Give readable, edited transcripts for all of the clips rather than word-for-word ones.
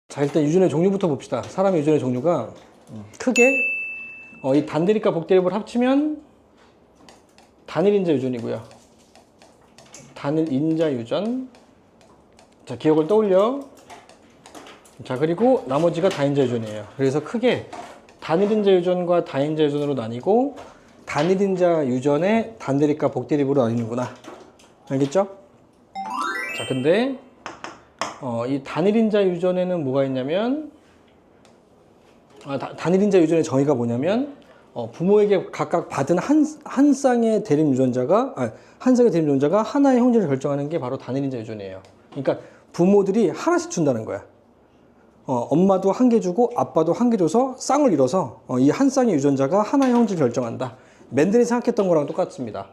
자, 일단 유전의 종류부터 봅시다. 사람의 유전의 종류가 크게 이 단대립과 복대립을 합치면 단일인자 유전이고요. 단일인자 유전. 자, 기억을 떠올려. 자, 그리고 나머지가 다인자 유전이에요. 그래서 크게 단일인자 유전과 다인자 유전으로 나뉘고 단일인자 유전의 단대립과 복대립으로 나뉘는구나. 알겠죠? 자, 근데 이 단일인자 유전에는 뭐가 있냐면 단일인자 유전의 정의가 뭐냐면 부모에게 각각 받은 한 쌍의 대립 유전자가 하나의 형질을 결정하는 게 바로 단일인자 유전이에요. 그러니까 부모들이 하나씩 준다는 거야. 엄마도 한 개 주고 아빠도 한 개 줘서 쌍을 이뤄서 이 한 쌍의 유전자가 하나의 형질을 결정한다. 맨델이 생각했던 거랑 똑같습니다.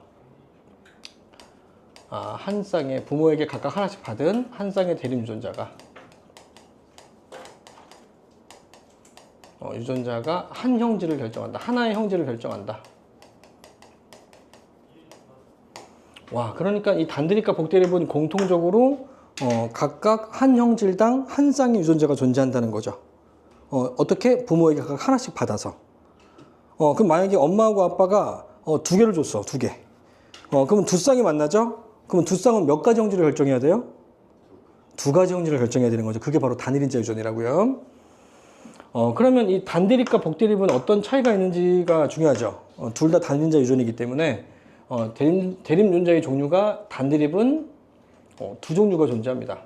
한 쌍의 부모에게 각각 하나씩 받은 한 쌍의 대립 유전자가 유전자가 한 형질을 결정한다. 하나의 형질을 결정한다. 와, 그러니까 이 단대립과 복대립은 공통적으로 각각 한 형질당 한 쌍의 유전자가 존재한다는 거죠. 어떻게? 부모에게 각각 하나씩 받아서. 그럼 만약에 엄마하고 아빠가 두 개를 줬어. 두 개. 그러면 두 쌍이 만나죠? 그러면 두 쌍은 몇 가지 형질을 결정해야 돼요? 두 가지 형질을 결정해야 되는 거죠. 그게 바로 단일인자 유전이라고요. 그러면 이 단대립과 복대립은 어떤 차이가 있는지가 중요하죠. 둘 다 단일인자 유전이기 때문에 대립 유전자의 종류가 단대립은 두 종류가 존재합니다.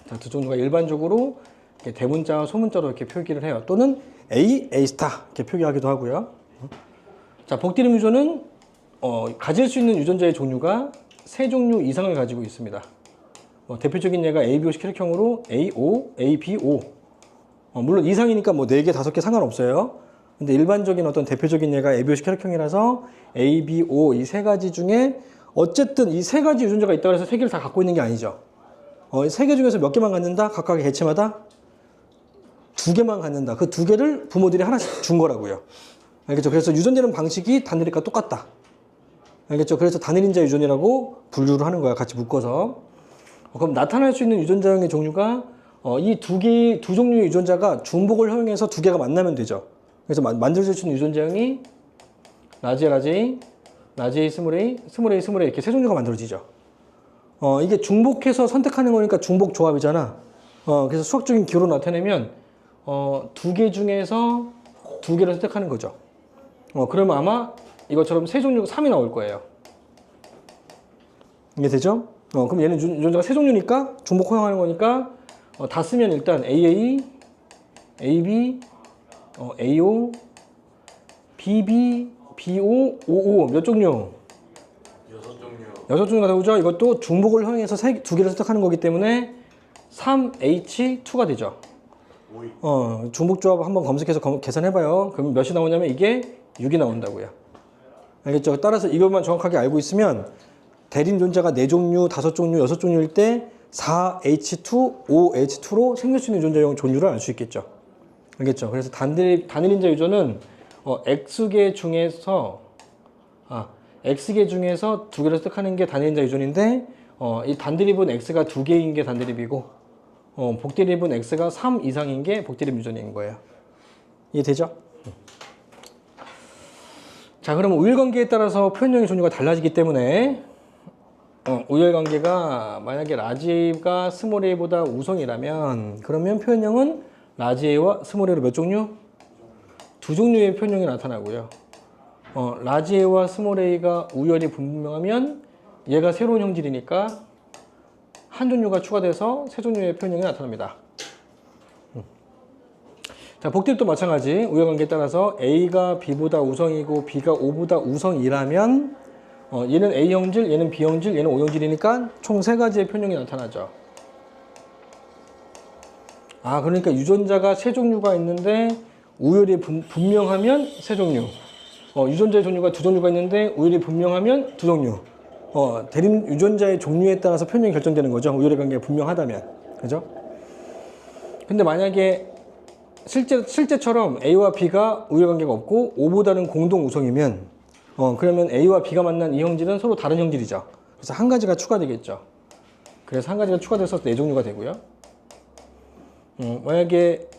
자, 두 종류가 일반적으로 대문자와 소문자로 이렇게 표기를 해요. 또는 A, A 스타 이렇게 표기하기도 하고요. 자, 복대립 유전은 가질 수 있는 유전자의 종류가 세 종류 이상을 가지고 있습니다. 대표적인 예가 ABO 혈액형으로 AO, ABO. 물론 이상이니까 뭐 4개, 5개 상관없어요. 근데 일반적인 어떤 대표적인 예가 ABO식 혈액형이라서 ABO 이 세 가지 중에 어쨌든 이 세 가지 유전자가 있다고 해서 세 개를 다 갖고 있는 게 아니죠. 세 개 중에서 몇 개만 갖는다? 각각의 개체마다 두 개만 갖는다. 그 두 개를 부모들이 하나씩 준 거라고요. 알겠죠? 그래서 유전되는 방식이 단일과 똑같다. 알겠죠? 그래서 단일인자 유전이라고 분류를 하는 거야. 같이 묶어서. 그럼 나타날 수 있는 유전자형의 종류가 이 두 종류의 유전자가 중복을 허용해서 두 개가 만나면 되죠. 그래서 만들어질 수 있는 유전자형이 라지A, 스몰A 이렇게 세 종류가 만들어지죠. 이게 중복해서 선택하는 거니까 중복 조합이잖아. 그래서 수학적인 기호로 나타내면 두 개 중에서 두 개를 선택하는 거죠. 그러면 아마 이것처럼 세 종류가 3이 나올 거예요. 이게 되죠? 그럼 얘는 유전자가 세 종류니까 중복 허용하는 거니까 다 쓰면 일단 AA, AB, AO, BB, BO, OO 몇 종류? 6종류. 6종류가 나오죠? 이것도 중복을 허용해서 두 개를 선택하는 거기 때문에 3H2가 되죠. 중복 조합 한번 검색해서 계산해봐요. 그럼 몇이 나오냐면 이게 6이 나온다고요. 알겠죠? 따라서 이것만 정확하게 알고 있으면 대립 유전자가 4종류, 5종류, 6종류일 때 4H2, 5H2로 생길 수 있는 유전자형 종류를 알 수 있겠죠. 알겠죠? 그래서 단일인자 유전은 X개 중에서 두 개를 선택하는 게 단일인자 유전인데 이 단대립은 X가 2개인 게 단대립이고 복대립은 X가 3 이상인 게 복대립 유전인 거예요. 이해되죠? 자, 그러면 우열관계에 따라서 표현형의 종류가 달라지기 때문에 우열관계가 만약에 라지A가 스몰A보다 우성이라면 그러면 표현형은 라지A와 스몰A로 몇 종류? 두 종류의 표현형이 나타나고요. 라지A와 스몰A가 우열이 분명하면 얘가 새로운 형질이니까 한 종류가 추가돼서 세 종류의 표현형이 나타납니다. 자, 복대립도 마찬가지. 우열관계에 따라서 A가 B보다 우성이고 B가 O보다 우성이라면 얘는 A형질, 얘는 B형질, 얘는 O형질이니까 총 3가지의 표현형이 나타나죠. 그러니까 유전자가 세 종류가 있는데 우열이 분명하면 세 종류. 유전자의 종류가 두 종류가 있는데 우열이 분명하면 두 종류. 대립 유전자의 종류에 따라서 표현형이 결정되는 거죠. 우열의 관계가 분명하다면. 그죠? 근데 만약에 실제처럼 A와 B가 우열 관계가 없고 O보다는 공동 우성이면 그러면 A와 B가 만난 이 형질은 서로 다른 형질이죠. 그래서 한 가지가 추가되겠죠. 그래서 한 가지가 추가돼서 4종류가 되고요. 만약에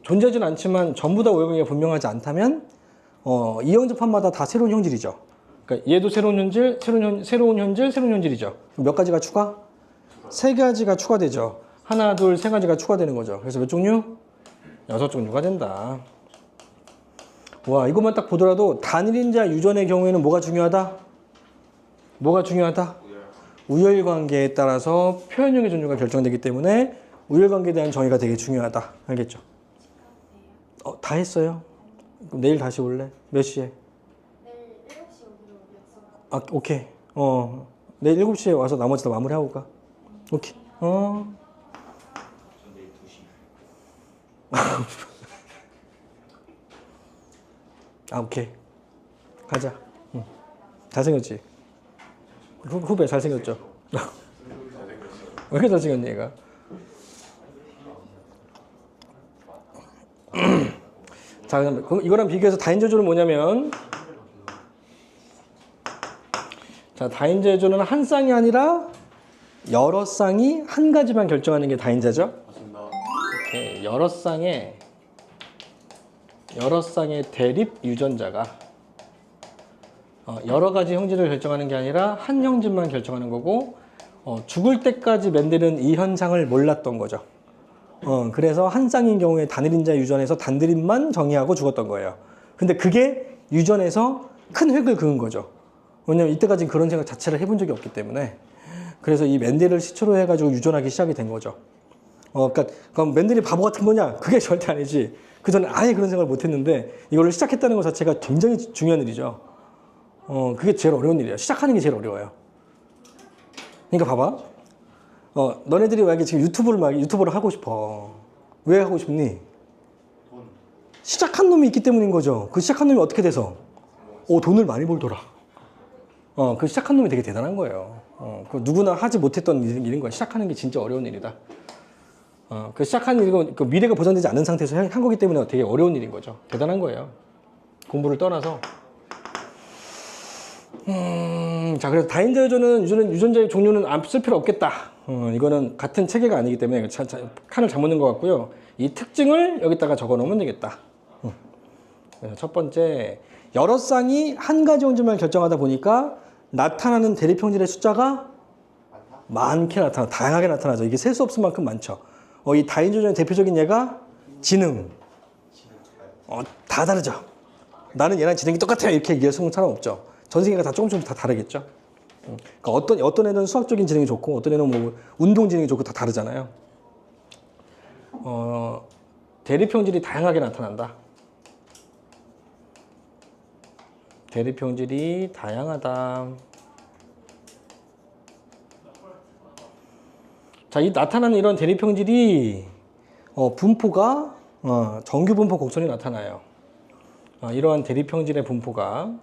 존재하지는 않지만 전부 다 우열관계가 분명하지 않다면 이형접합마다 다 새로운 형질이죠. 그러니까 얘도 새로운 현질, 새로운 현질, 새로운 현질이죠. 몇 가지가 추가? 세 가지가 추가되죠. 하나, 둘, 세 가지가 추가되는 거죠. 그래서 몇 종류? 6종류가 된다. 와, 이것만 딱 보더라도 단일인자 유전의 경우에는 뭐가 중요하다? 뭐가 중요하다? 우열관계에 따라서 표현형의 종류가 결정되기 때문에 우열관계에 대한 정의가 되게 중요하다. 알겠죠? 다 했어요. 그럼 내일 다시 올래? 몇 시에? 내일 7시 오기로 약속. 아, 오케이. 내일 7시에 와서 나머지 다 마무리하고 가. 오케이. 전 내일 2시. 아, 오케이. 가자. 응. 잘생겼지? 후배 잘생겼죠? 왜 이렇게 잘생겼니, 얘가? 자, 그럼 이거랑 비교해서 다인제조는 뭐냐면, 자, 다인제조는 한 쌍이 아니라 여러 쌍이 한 가지만 결정하는 게 다인제죠? 맞습니다. 이렇게 여러 쌍의 대립 유전자가 여러 가지 형질을 결정하는 게 아니라 한 형질만 결정하는 거고, 죽을 때까지 맨델은 이 현상을 몰랐던 거죠. 그래서 한 쌍인 경우에 단일인자 유전에서 단드립만 정의하고 죽었던 거예요. 근데 그게 유전에서 큰 획을 그은 거죠. 왜냐면 이때까지는 그런 생각 자체를 해본 적이 없기 때문에. 그래서 이 맨델을 시초로 해가지고 유전하기 시작이 된 거죠. 그러니까 그럼 맨델이 바보 같은 거냐? 그게 절대 아니지. 그 전에 아예 그런 생각을 못 했는데 이걸로 시작했다는 것 자체가 굉장히 중요한 일이죠. 그게 제일 어려운 일이에요. 시작하는 게 제일 어려워요. 그러니까 봐봐. 너네들이 만약에 지금 유튜버를 하고 싶어. 왜 하고 싶니? 시작한 놈이 있기 때문인 거죠. 그 시작한 놈이 어떻게 돼서? 돈을 많이 벌더라. 그 시작한 놈이 되게 대단한 거예요. 그 누구나 하지 못했던 일인 거야. 시작하는 게 진짜 어려운 일이다. 그 시작한 일은 그 미래가 보장되지 않은 상태에서 한 거기 때문에 되게 어려운 일인 거죠. 대단한 거예요. 공부를 떠나서. 자, 그래서 다인자 유전자의 종류는 안 쓸 필요 없겠다. 이거는 같은 체계가 아니기 때문에 칸을 잘못 넣은 것 같고요. 이 특징을 여기다가 적어 놓으면 되겠다. 그래서 첫 번째, 여러 쌍이 한 가지 형질만 결정하다 보니까 나타나는 대립형질의 숫자가 많게 나타나, 다양하게 나타나죠. 이게 셀 수 없을 만큼 많죠. 이 다인자 유전의 대표적인 예가 지능. 다 다르죠. 나는 얘랑 지능이 똑같아요. 이렇게 얘기할 사람 없죠. 전 세계가 다 조금씩 다 다르겠죠. 그러니까 어떤 애는 수학적인 지능이 좋고 어떤 애는 뭐 운동 지능이 좋고 다 다르잖아요. 대립형질이 다양하게 나타난다. 대립형질이 다양하다. 자, 이 나타나는 이런 대립형질이 분포가 정규 분포 곡선이 나타나요. 이러한 대립형질의 분포가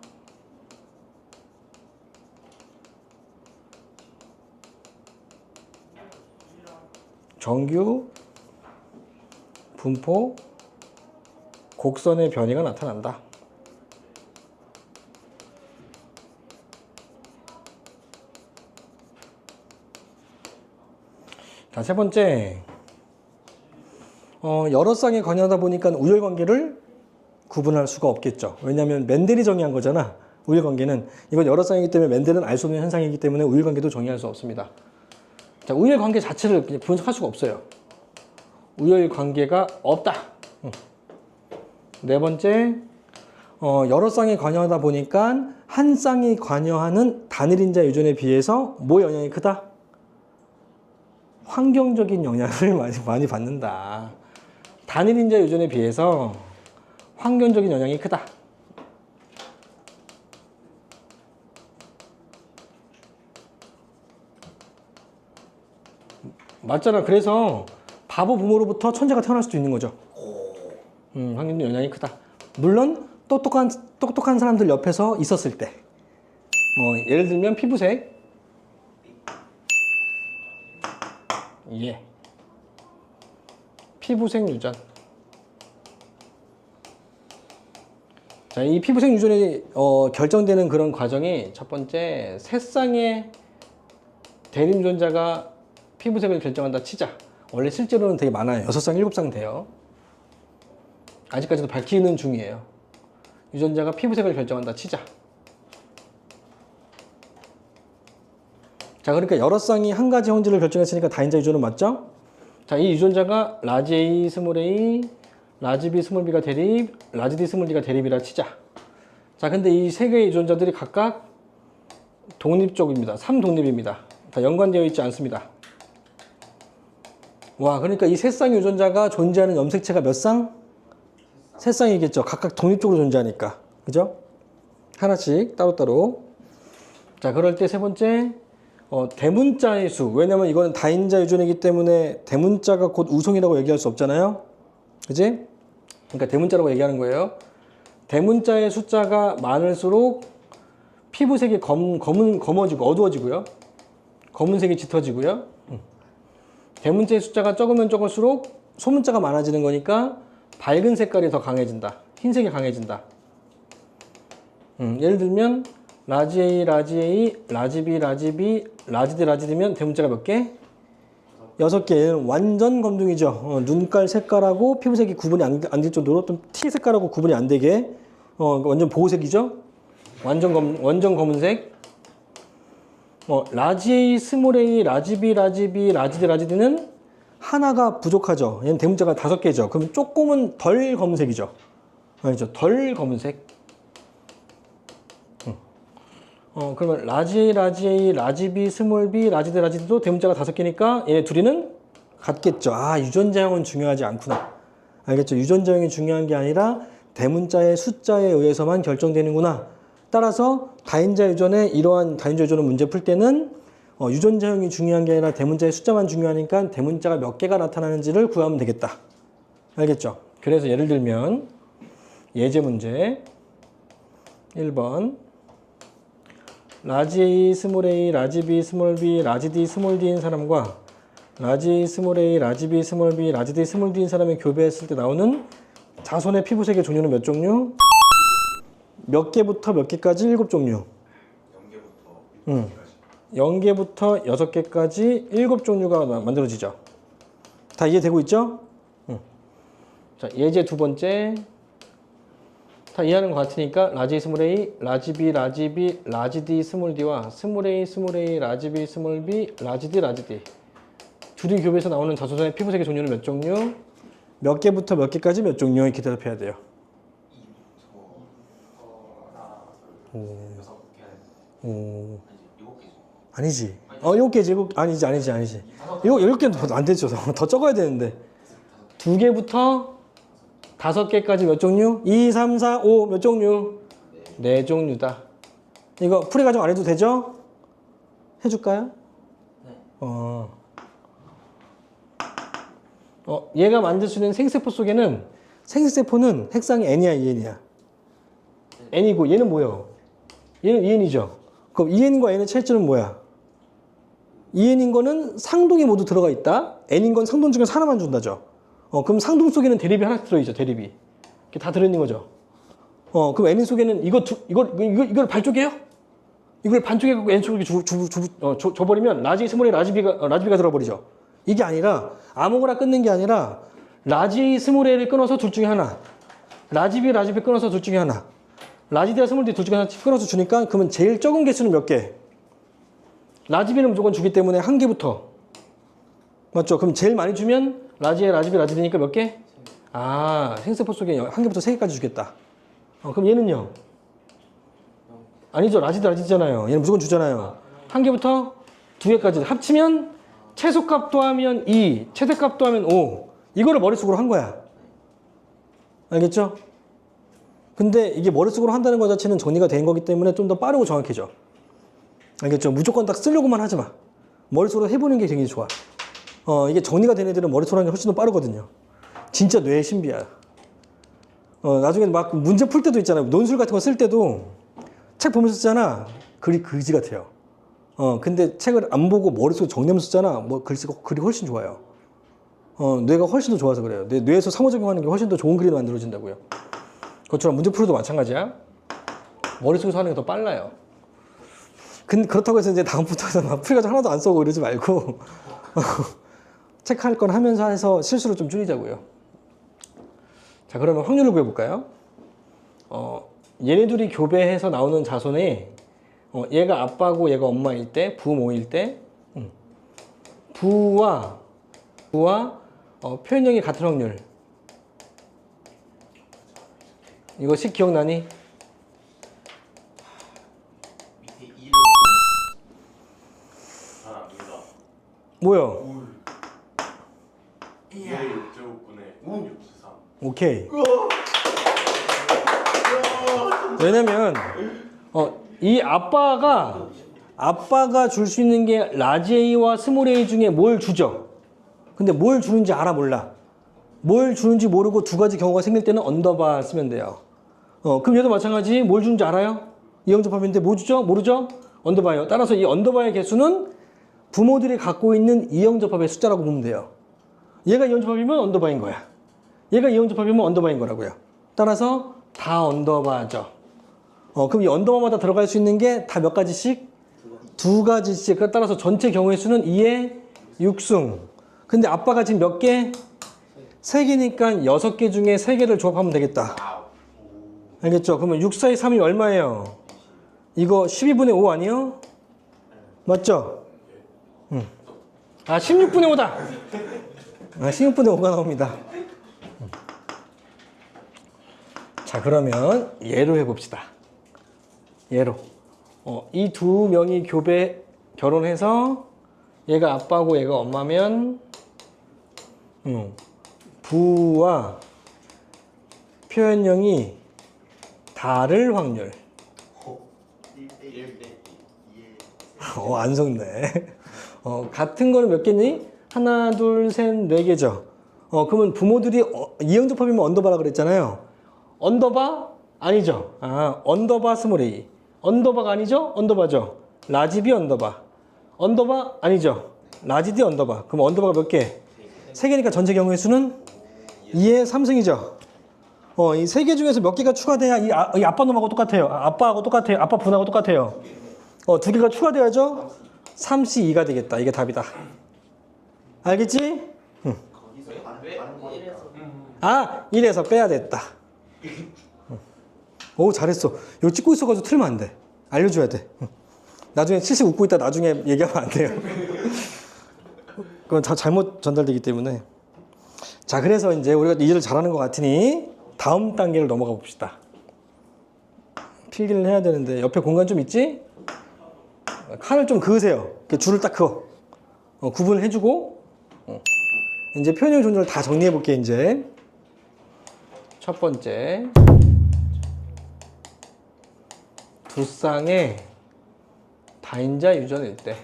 정규 분포 곡선의 변이가 나타난다. 자, 세 번째, 여러 쌍에 관여하다 보니까 우열관계를 구분할 수가 없겠죠. 왜냐하면 맨델이 정의한 거잖아. 우열관계는 이건 여러 쌍이기 때문에 맨델은 알 수 없는 현상이기 때문에 우열관계도 정의할 수 없습니다. 자, 우열관계 자체를 그냥 분석할 수가 없어요. 우열관계가 없다. 네 번째, 여러 쌍이 관여하다 보니까 한 쌍이 관여하는 단일인자 유전에 비해서 뭐 영향이 크다? 환경적인 영향을 많이 받는다. 단일인자 유전에 비해서 환경적인 영향이 크다. 맞잖아. 그래서 바보 부모로부터 천재가 태어날 수도 있는 거죠. 환경적 영향이 크다. 물론 똑똑한 사람들 옆에서 있었을 때, 예를 들면 피부색, 피부색 유전. 자, 이 피부색 유전이 결정되는 그런 과정이 첫 번째, 세 쌍의 대립 유전자가 피부색을 결정한다 치자. 원래 실제로는 되게 많아요. 6쌍, 7쌍 돼요. 아직까지도 밝히는 중이에요. 유전자가 피부색을 결정한다 치자. 자, 그러니까 여러 쌍이 한 가지 형질을 결정했으니까 다인자 유전은 맞죠? 자, 이 유전자가 라지 A, 스몰 A, 라지 B, 스몰 B가 대립, 라지 D, 스몰 D가 대립이라 치자. 자, 근데 이 세 개의 유전자들이 각각 독립적입니다. 3독립입니다. 다 연관되어 있지 않습니다. 와, 그러니까 이 세 쌍의 유전자가 존재하는 염색체가 몇 쌍? 세 쌍이겠죠. 각각 독립적으로 존재하니까. 그죠? 하나씩 따로따로. 자, 그럴 때 세 번째, 대문자의 수. 왜냐면 이거는 다인자 유전이기 때문에 대문자가 곧 우성이라고 얘기할 수 없잖아요. 그지? 그러니까 대문자라고 얘기하는 거예요. 대문자의 숫자가 많을수록 피부색이 검어지고 어두워지고요. 검은색이 짙어지고요. 대문자의 숫자가 적으면 적을수록 소문자가 많아지는 거니까 밝은 색깔이 더 강해진다. 흰색이 강해진다. 예를 들면 라지 A, 라지 A, 라지 B, 라지 B, 라지 D, 라지 D면 대문자가 몇 개? 6개. 얘는 완전 검둥이죠. 눈깔 색깔하고 피부색이 구분이 안 될 정도로 좀 티 색깔하고 구분이 안 되게 완전 보호색이죠. 완전 검은색. 라지 A, 스몰 A, 라지 B, 라지 B, 라지 D, 라지 D는 하나가 부족하죠. 얘는 대문자가 5개죠. 그럼 조금은 덜 검은색이죠. 아니죠. 덜 검은색. 그러면 라지 A, 라지 A, 라지 B, 스몰 B, 라지 D, 라지 D도 대문자가 5개니까 얘네 둘이는 같겠죠. 아, 유전자형은 중요하지 않구나. 알겠죠? 유전자형이 중요한 게 아니라 대문자의 숫자에 의해서만 결정되는구나. 따라서 다인자 유전에 이러한 다인자 유전을 문제 풀 때는 유전자형이 중요한 게 아니라 대문자의 숫자만 중요하니까 대문자가 몇 개가 나타나는지를 구하면 되겠다. 알겠죠? 그래서 예를 들면 예제 문제 1번 라지 A, 스몰 A, 라지 B, 스몰 B, 라지 D, 스몰 D인 사람과 라지 A, 스몰 A, 라지 B, 스몰 B, 라지 D, 스몰 D인 사람이 교배했을 때 나오는 자손의 피부색의 종류는 몇 종류? 몇 개부터 몇 개까지? 7종류. 0개부터 6개까지 7종류가 만들어지죠. 다 이해되고 있죠? 자, 예제 두 번째. 다 이해하는 것 같으니까 라지 A, 스몰 A, 라지 B, 라지 B, 라지 D, 스몰 D와 스몰 A, 스몰 A, 라지 B, 스몰 B, 라지 D, 라지 D 둘이 교배해서 나오는 자손의 피부색의 종류는 몇 종류? 몇 개부터 몇 개까지 몇 종류? 이렇게 대답해야 돼요. 6개. 아니지. 7개지. 아니지. 7개는 안 되죠. 더 적어야 되는데. 2개부터 5개까지 몇 종류? 2, 3, 4, 5 몇 종류? 4종류다. 이거 풀이 과정 안 해도 되죠? 해줄까요? 네. 얘가 만들 수 있는 생세포 속에는 생세포는 핵상이 N이야, EN이야? N이고 얘는 뭐예요? 얘는 EN이죠. 그럼 EN과 N의 차이점은 뭐야? EN인 거는 상동이 모두 들어가 있다. N인 건 상동 중에서 하나만 준다죠. 그럼 상동 속에는 대립이 하나 들어있죠. 대립이. 이게 다 들어있는 거죠. 그럼 N 속에는 이걸 반쪽이에요? 이걸 반쪽에 갖고 N 쪽에 줘버리면 라지 스몰에 라지비가 들어버리죠. 이게 아니라 아무거나 끊는 게 아니라 라지 스몰에를 끊어서 둘 중에 하나, 라지비 끊어서 둘 중에 하나, 라지디와 스몰 D 둘 중에 하나 끊어서 주니까 그러면 제일 적은 개수는 몇 개? 라지비는 무조건 주기 때문에 한 개부터. 맞죠? 그럼 제일 많이 주면 라지에 라지비 라지디니까 몇 개? 아, 생세포 속에 한 개부터 3개까지 주겠다. 그럼 얘는요? 아니죠. 라지디 라지디잖아요. 얘는 무조건 주잖아요. 한 개부터 2개까지 합치면 최소값 더하면 2, 최대값 더하면 5. 이거를 머릿속으로 한 거야. 알겠죠? 근데 이게 머릿속으로 한다는 것 자체는 정리가 된 거기 때문에 좀 더 빠르고 정확해져. 알겠죠? 무조건 딱 쓰려고만 하지 마. 머릿속으로 해보는 게 굉장히 좋아. 이게 정리가 된 애들은 머릿속으로 하는 게 훨씬 더 빠르거든요. 진짜 뇌의 신비야. 나중에 막 문제 풀 때도 있잖아요. 논술 같은 거 쓸 때도 책 보면서 쓰잖아. 글이 그지 같아요. 근데 책을 안 보고 머릿속에 정리하면서 쓰잖아. 뭐 글이 훨씬 좋아요. 뇌가 훨씬 더 좋아서 그래요. 뇌에서 상호작용하는 게 훨씬 더 좋은 글이 만들어진다고요. 그것처럼 문제 풀어도 마찬가지야. 머릿속에서 하는 게 더 빨라요. 그렇다고 해서 이제 다음부터는 막 풀이가지고 하나도 안 써고 이러지 말고 체크할 건 하면서 해서 실수를 좀 줄이자고요. 자, 그러면 확률을 구해볼까요? 얘네 둘이 교배해서 나오는 자손이 얘가 아빠고 얘가 엄마일 때, 부모일 때, 부와 표현형이 같은 확률. 이것이 기억나니? 밑에 2를 아닙니다. 뭐야? 울 2의 6제곱분의 693. 오케이. 왜냐면 이 아빠가 줄 수 있는 게 라지 A와 스몰 a 중에 뭘 주죠. 근데 뭘 주는지 알아 몰라. 뭘 주는지 모르고 두 가지 경우가 생길 때는 언더바 쓰면 돼요. 그럼 얘도 마찬가지. 뭘 주는지 알아요? 이형접합인데 뭐 주죠? 모르죠? 언더바예요. 따라서 이 언더바의 개수는 부모들이 갖고 있는 이형접합의 숫자라고 보면 돼요. 얘가 이형접합이면 언더바인 거야. 얘가 이형접합이면 언더바인 거라고요. 따라서 다 언더바죠. 그럼 이 언더바마다 들어갈 수 있는 게 다 몇 가지씩? 두 가지씩. 따라서 전체 경우의 수는 2의 6승. 근데 아빠가 지금 몇 개? 3개니까 6개 중에 3개를 조합하면 되겠다. 알겠죠? 그러면 6, 4, 2, 3이 얼마예요? 이거 12분의 5 아니요? 맞죠? 16분의 5다. 16분의 5가 나옵니다. 자, 그러면 예로 해봅시다. 예로. 이 두 명이 결혼해서 얘가 아빠고 얘가 엄마면 부와 표현형이 다를 확률. 안 속네. 같은 거는 몇 개니? 하나, 둘, 셋, 네 개죠. 그러면 부모들이 이형접합이면 언더바라 그랬잖아요. 언더바? 아니죠. 언더바 스몰 a. 언더바가 아니죠? 언더바죠. 라지 B 언더바. 언더바? 아니죠. 라지 D 언더바. 그럼 언더바가 몇 개? 3개니까 전체 경우의 수는 2의 3승이죠. 이 3개 중에서 몇 개가 추가돼야 이 아빠 놈하고 똑같아요. 아빠하고 똑같아요. 아빠 분하고 똑같아요. 2개가 추가돼야죠. 3C2가 되겠다. 이게 답이다. 알겠지? 응. 1에서 빼야 됐다. 오, 잘했어. 이거 찍고 있어가지고 틀면 안 돼. 알려줘야 돼. 나중에 실실 웃고 있다 나중에 얘기하면 안 돼요. 그건 다 잘못 전달되기 때문에. 자, 그래서 이제 우리가 이해를 잘하는 것 같으니 다음 단계를 넘어가 봅시다. 필기를 해야 되는데 옆에 공간 좀 있지? 칸을 좀 그으세요. 이렇게 줄을 딱 그어. 구분을 해주고 이제 표현형 존재를 다 정리해 볼게. 이제 첫 번째, 두 쌍의 다인자 유전일 때.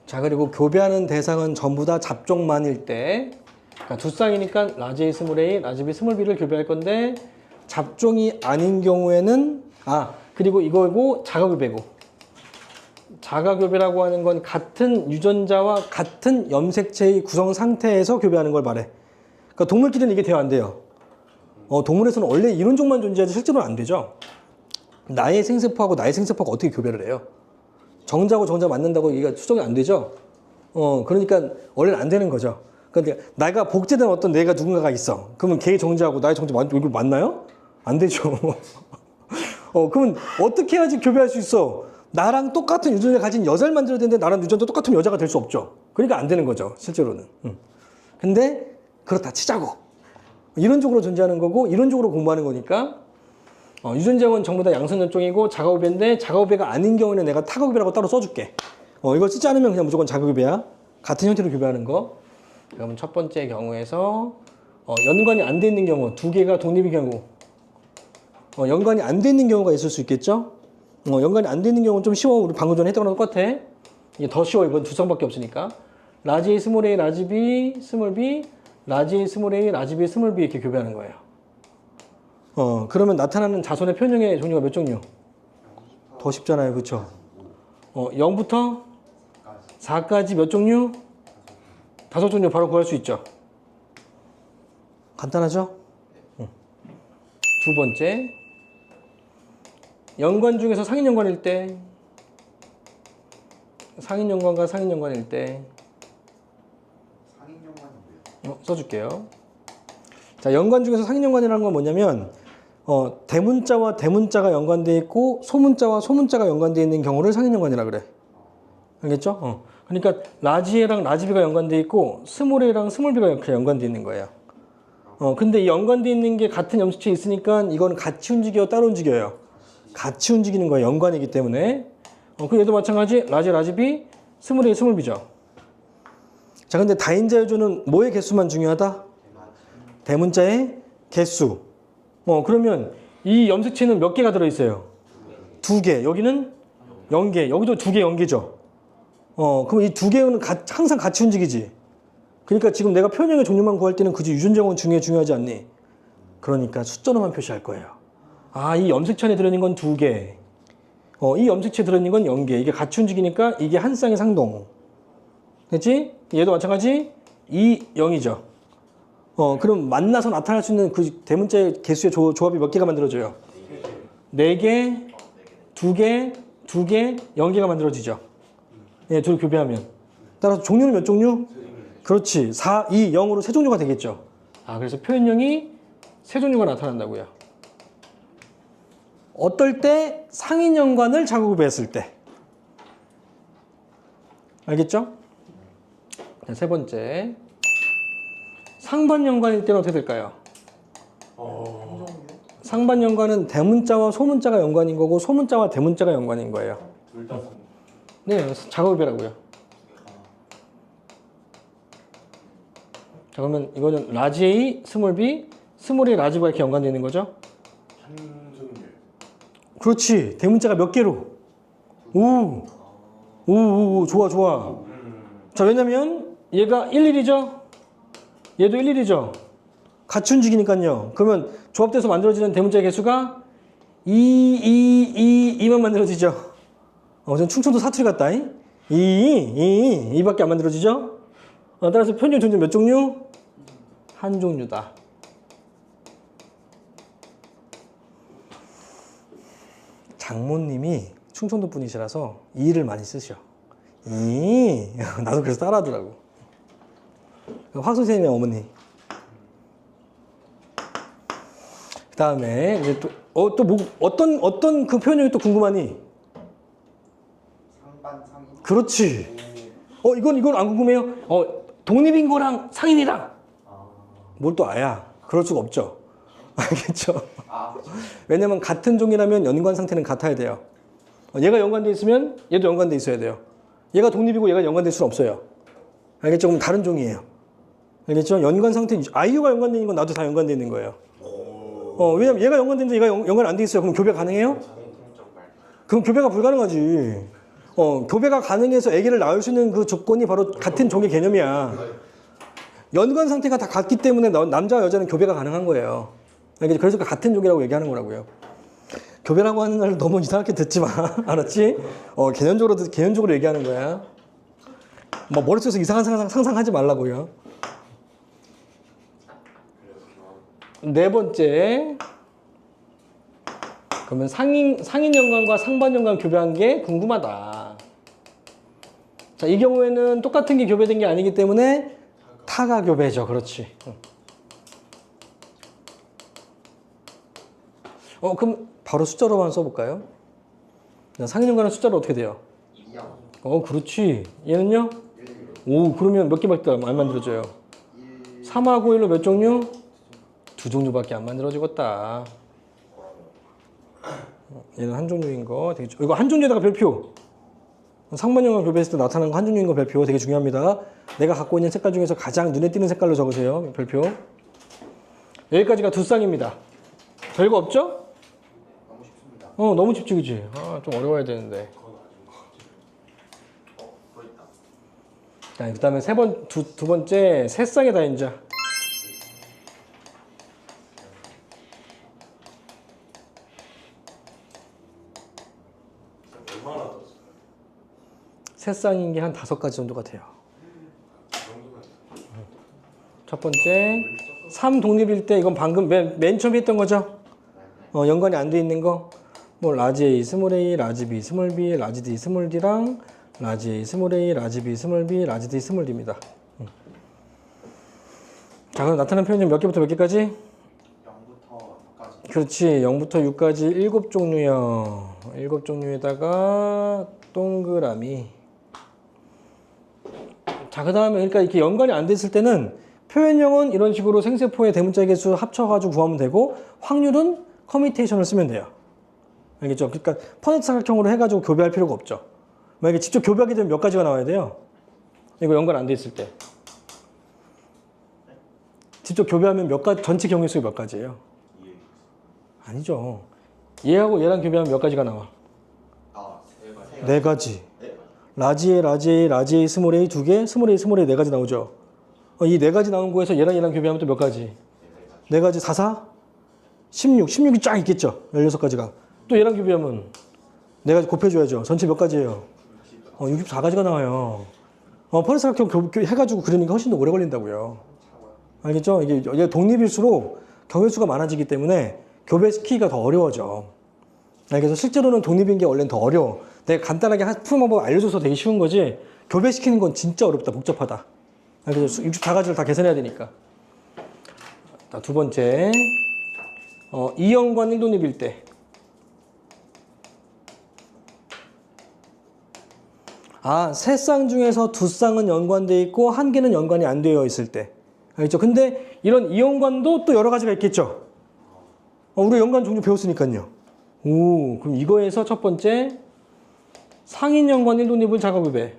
자, 그리고 교배하는 대상은 전부 다 잡종만일 때. 그러니까 두 쌍이니까 라지 A 스몰 A, 라지 B 스몰 B를 교배할 건데 잡종이 아닌 경우에는 그리고 이거고 자가교배고. 자가교배라고 하는 건 같은 유전자와 같은 염색체의 구성 상태에서 교배하는 걸 말해. 그러니까 동물끼리는 이게 돼야 안 돼요. 동물에서는 원래 이론적만 존재하지 실제로는 안 되죠. 나의 생세포하고 나의 생세포가 어떻게 교배를 해요? 정자하고 정자 맞는다고 이게 수정이 안 되죠. 그러니까 원래는 안 되는 거죠. 그러니까 내가 복제된 어떤 내가 누군가가 있어. 그러면 걔의 정자하고 나의 정자 이거 맞나요? 안 되죠. 그러면 어떻게 해야지 교배할 수 있어? 나랑 똑같은 유전자 가진 여자를 만들어야 되는데 나랑 유전자 똑같으면 여자가 될 수 없죠. 그러니까 안 되는 거죠, 실제로는. 근데 그렇다 치자고. 이론적으로 존재하는 거고 이론적으로 공부하는 거니까 유전자는 전부 다 양선접종이고 자가교배인데 자가교배가 아닌 경우에는 내가 타가교배라고 따로 써줄게. 이거 쓰지 않으면 그냥 무조건 자가교배야. 같은 형태로 교배하는 거. 그러면 첫 번째 경우에서 연관이 안 돼 있는 경우, 두 개가 독립인 경우, 연관이 안 돼 있는 경우가 있을 수 있겠죠. 연관이 안 돼 있는 경우는 좀 쉬워. 우리 방금 전에 했던 거랑 똑같아. 이게 더 쉬워. 이건 두 쌍밖에 없으니까. 라지 A 스몰 A, 라지 B 스몰 B, 라지 A 스몰 A, 라지 B 스몰 B 이렇게 교배하는 거예요. 그러면 나타나는 자손의 표현형의 종류가 몇 종류? 더 쉽잖아요. 그렇죠? 0부터 4까지 몇 종류? 5종류 바로 구할 수 있죠. 간단하죠? 두 번째, 연관 중에서 상인 연관일 때 상인연관과 상인연관일 때 상인연관이 뭐예요? 써줄게요. 자, 연관 중에서 상인연관이라는 건 뭐냐면 대문자와 대문자가 연관되어 있고 소문자와 소문자가 연관되어 있는 경우를 상인연관이라 그래. 알겠죠? 그러니까 라지에랑 라지비가 연관되어 있고 스몰에랑 스몰비가 이렇게 연관되어 있는 거예요. 근데 이 연관되어 있는 게 같은 염색체에 있으니까 이거는 같이 움직여 따로 움직여요. 같이 움직이는 거예요. 연관이기 때문에. 그 얘도 마찬가지 라지 라지비 스몰에 스몰비죠. 자, 근데 다인자 요조는 뭐의 개수만 중요하다? 대문자의 개수. 그러면 이 염색체는 몇 개가 들어있어요? 2개. 여기는 0개. 여기도 2개, 0개죠. 그럼 이 2개는 항상 같이 움직이지. 그러니까 지금 내가 표현형의 종류만 구할 때는 그지 유전자원 중요하지 않니? 그러니까 숫자로만 표시할 거예요. 아, 이 염색체 안에 들어있는 건 2개. 이 염색체 들어있는 건 0개. 이게 같이 움직이니까 이게 한 쌍의 상동. 됐지? 얘도 마찬가지 2, 0이죠. 그럼 만나서 나타날 수 있는 그 대문자의 개수의 조합이 몇 개가 만들어져요? 4개, 2개, 2개, 0개가 만들어지죠. 예, 둘을 교배하면. 따라서 종류는 몇 종류? 그렇지. 4, 2, 0으로 세 종류가 되겠죠. 아, 그래서 표현형이 세 종류가 나타난다고요. 어떨 때 상인연관을 자구급했을 때. 알겠죠? 자, 세 번째. 상반연관일 때는 어떻게 될까요? 상반연관은 대문자와 소문자가 연관인 거고 소문자와 대문자가 연관인 거예요. 둘 다. 네, 자구급이라고요. 자, 그러면 이거는 라지 A, 스몰 B, 스몰 A, 라지가 이렇게 연관되어 있는 거죠? 한승률. 그렇지. 대문자가 몇 개로? 좋아, 좋아. 자, 왜냐면 얘가 11이죠? 얘도 11이죠? 같이 움직이니까요. 그러면 조합돼서 만들어지는 대문자의 개수가 2만 만들어지죠? 전 충청도 사투리 같다. 2밖에 안 만들어지죠? 따라서 표현형 종류 몇 종류? 한 종류다. 장모님이 충청도 분이시라서 이를 많이 쓰셔. 나도 그래서 따라하더라고. 확 선생님의 어머니. 그 다음에 이제 어떤 그 표현형이 또 궁금하니? 상반 상인. 그렇지. 이건 안 궁금해요? 독립인 거랑 상인이랑. 뭘 또 아야? 그럴 수가 없죠. 알겠죠? 그렇죠. 왜냐면 같은 종이라면 연관 상태는 같아야 돼요. 얘가 연관돼 있으면 얘도 연관돼 있어야 돼요. 얘가 독립이고 얘가 연관될 수는 없어요. 알겠죠? 그럼 다른 종이에요. 알겠죠? 연관 상태, 아이유가 연관되어 있는 건 나도 다 연관되어 있는 거예요. 왜냐면 얘가 연관되는데 얘가 연관 안 돼 있어요. 그럼 교배 가능해요? 그럼 교배가 불가능하지. 교배가 가능해서 아기를 낳을 수 있는 그 조건이 바로 같은 종의 개념이야. 연관 상태가 다 같기 때문에 남자와 여자는 교배가 가능한 거예요. 그래서 같은 종이라고 얘기하는 거라고요. 교배라고 하는 날 너무 이상하게 듣지 마. 알았지? 개념적으로 얘기하는 거야. 뭐 머릿속에서 이상한 상상하지 말라고요. 네 번째. 그러면 상인연관과 상반연관 교배한 게 궁금하다. 자, 이 경우에는 똑같은 게 교배된 게 아니기 때문에 타가 교배죠. 그렇지. 그럼 바로 숫자로만 써볼까요? 상인연관은 숫자로 어떻게 돼요? 2요. 그렇지. 얘는요? 그러면 몇 개밖에 안 만들어져요? 3하고 1로 몇 종류? 2종류밖에 안 만들어지겠다. 얘는 한 종류인 거 되게 이거 한 종류에다가 별표. 상반연관 교배했을 때 나타나는 거 한 종류인 거 별표 되게 중요합니다. 내가 갖고 있는 색깔 중에서 가장 눈에 띄는 색깔로 적으세요. 별표. 여기까지가 두 쌍입니다. 별거 없죠? 너무 쉽습니다. 너무 집중이지. 좀 어려워야 되는데. 자, 그 다음에 두 번째 세 쌍의 다인자. 얼마나 더? 세 쌍인 게 한 5가지 정도가 돼요. 첫 번째 3 독립일 때 이건 방금 맨 처음에 했던 거죠. 연관이 안 돼 있는 거. 뭐 라지 A, 스몰 A, 라지 B, 스몰 B, 라지 D, 스몰 D랑 라지 A 스몰 a, 라지 B 스몰 b, 라지 D 스몰 d입니다. 자, 그럼 나타난 표현이 몇 개부터 몇 개까지? 0부터 6까지. 그렇지. 0부터 6까지 7종류요. 7종류에다가 동그라미. 자, 그 다음에 그러니까 이렇게 연관이 안 됐을 때는 표현형은 이런 식으로 생세포의 대문자 개수 합쳐가지고 구하면 되고 확률은 커뮤테이션을 쓰면 돼요. 알겠죠? 그러니까 퍼넥트 삼각형으로 해가지고 교배할 필요가 없죠. 만약에 직접 교배하게 되면 몇 가지가 나와야 돼요? 이거 연관 안 돼 있을 때. 직접 교배하면 몇 가지, 전체 경우 수가 몇 가지예요? 아니죠. 얘하고 얘랑 교배하면 몇 가지가 나와? 아, 네 가지. 라지 A, 라지 A, 라지 A, 스몰 A 두 개, 스몰 A, 스몰 A 네 가지 나오죠. 이 네 가지 나온 거에서 얘랑 교배하면 또 몇 가지? 네 가지, 4, 4? 16. 16이 쫙 있겠죠. 16가지가. 또 얘랑 교배하면 네 가지 곱해줘야죠. 전체 몇 가지예요? 64가지가 나와요. 퍼넥트 삼각형 해가지고 그러니까 훨씬 더 오래 걸린다고요. 알겠죠? 이게 독립일수록 경우수가 많아지기 때문에 교배시키기가 더 어려워져. 그래서 실제로는 독립인 게 원래는 더 어려워. 내가 간단하게 푸는 방법 알려줘서 되게 쉬운 거지 교배시키는 건 진짜 어렵다, 복잡하다. 그래서 64가지를 다 계산해야 되니까. 자, 두 번째, 이연관 1독립일 때. 세 쌍 중에서 두 쌍은 연관되어 있고 한 개는 연관이 안 되어 있을 때. 알겠죠? 근데 이런 이연관도 또 여러 가지가 있겠죠? 우리 연관 종류 배웠으니까요. 그럼 이거에서 첫 번째, 상인 연관 1독립을 작업급에.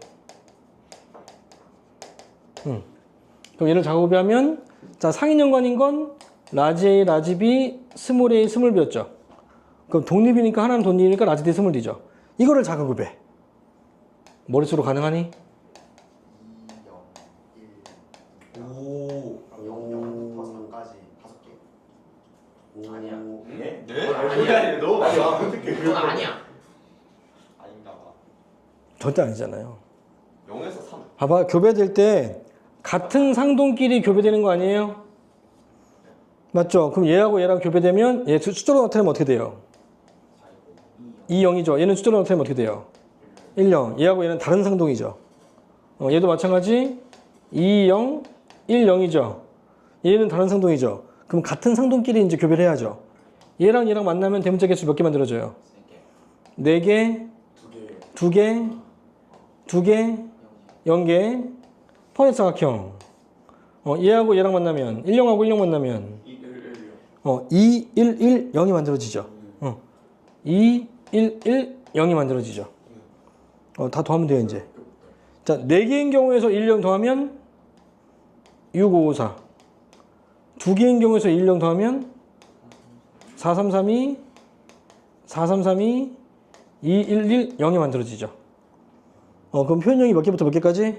그럼 얘를 작업하면, 자, 상인 연관인 건 라지 A, 라지 B, 스몰 A, 스몰 B였죠. 그럼 독립이니까 하나는 독립이니까 라지 D, 스몰 D죠. 이거를 작업급에. 머릿수로 가능하니? 2, 0, 1. 오. 0부터 4까지 5개. 아니야. 네? 네? 너무 많이 와. 어떻게 그건 아니야. 아닌가 봐. 절대 아니잖아요. 0에서 3. 봐봐, 교배될 때 같은 상동끼리 교배되는 거 아니에요? 맞죠? 그럼 얘하고 얘랑 교배되면 얘 숫자로 나타내면 어떻게 돼요? 2, 0이죠. 얘는 숫자로 나타내면 어떻게 돼요? 1, 0. 얘하고 얘는 다른 상동이죠. 얘도 마찬가지 2, 0, 1, 0이죠. 얘는 다른 상동이죠. 그럼 같은 상동끼리 이제 교배를 해야죠. 얘랑 얘랑 만나면 대문자 개수 몇 개 만들어져요? 4개, 2개, 2개, 0개, 퍼넥트 삼각형. 얘하고 얘랑 만나면 1, 0하고 1, 0 만나면 2, 1, 1, 0이 만들어지죠. 2, 1, 1, 0이 만들어지죠. 다 더하면 돼요, 이제. 자, 4개인 경우에서 1, 0 더하면 6, 5, 5, 4. 2개인 경우에서 1, 0 더하면 4, 3, 3, 2, 4, 3, 3, 2, 2, 1, 1, 0이 만들어지죠. 그럼 표현형이 몇 개부터 몇 개까지?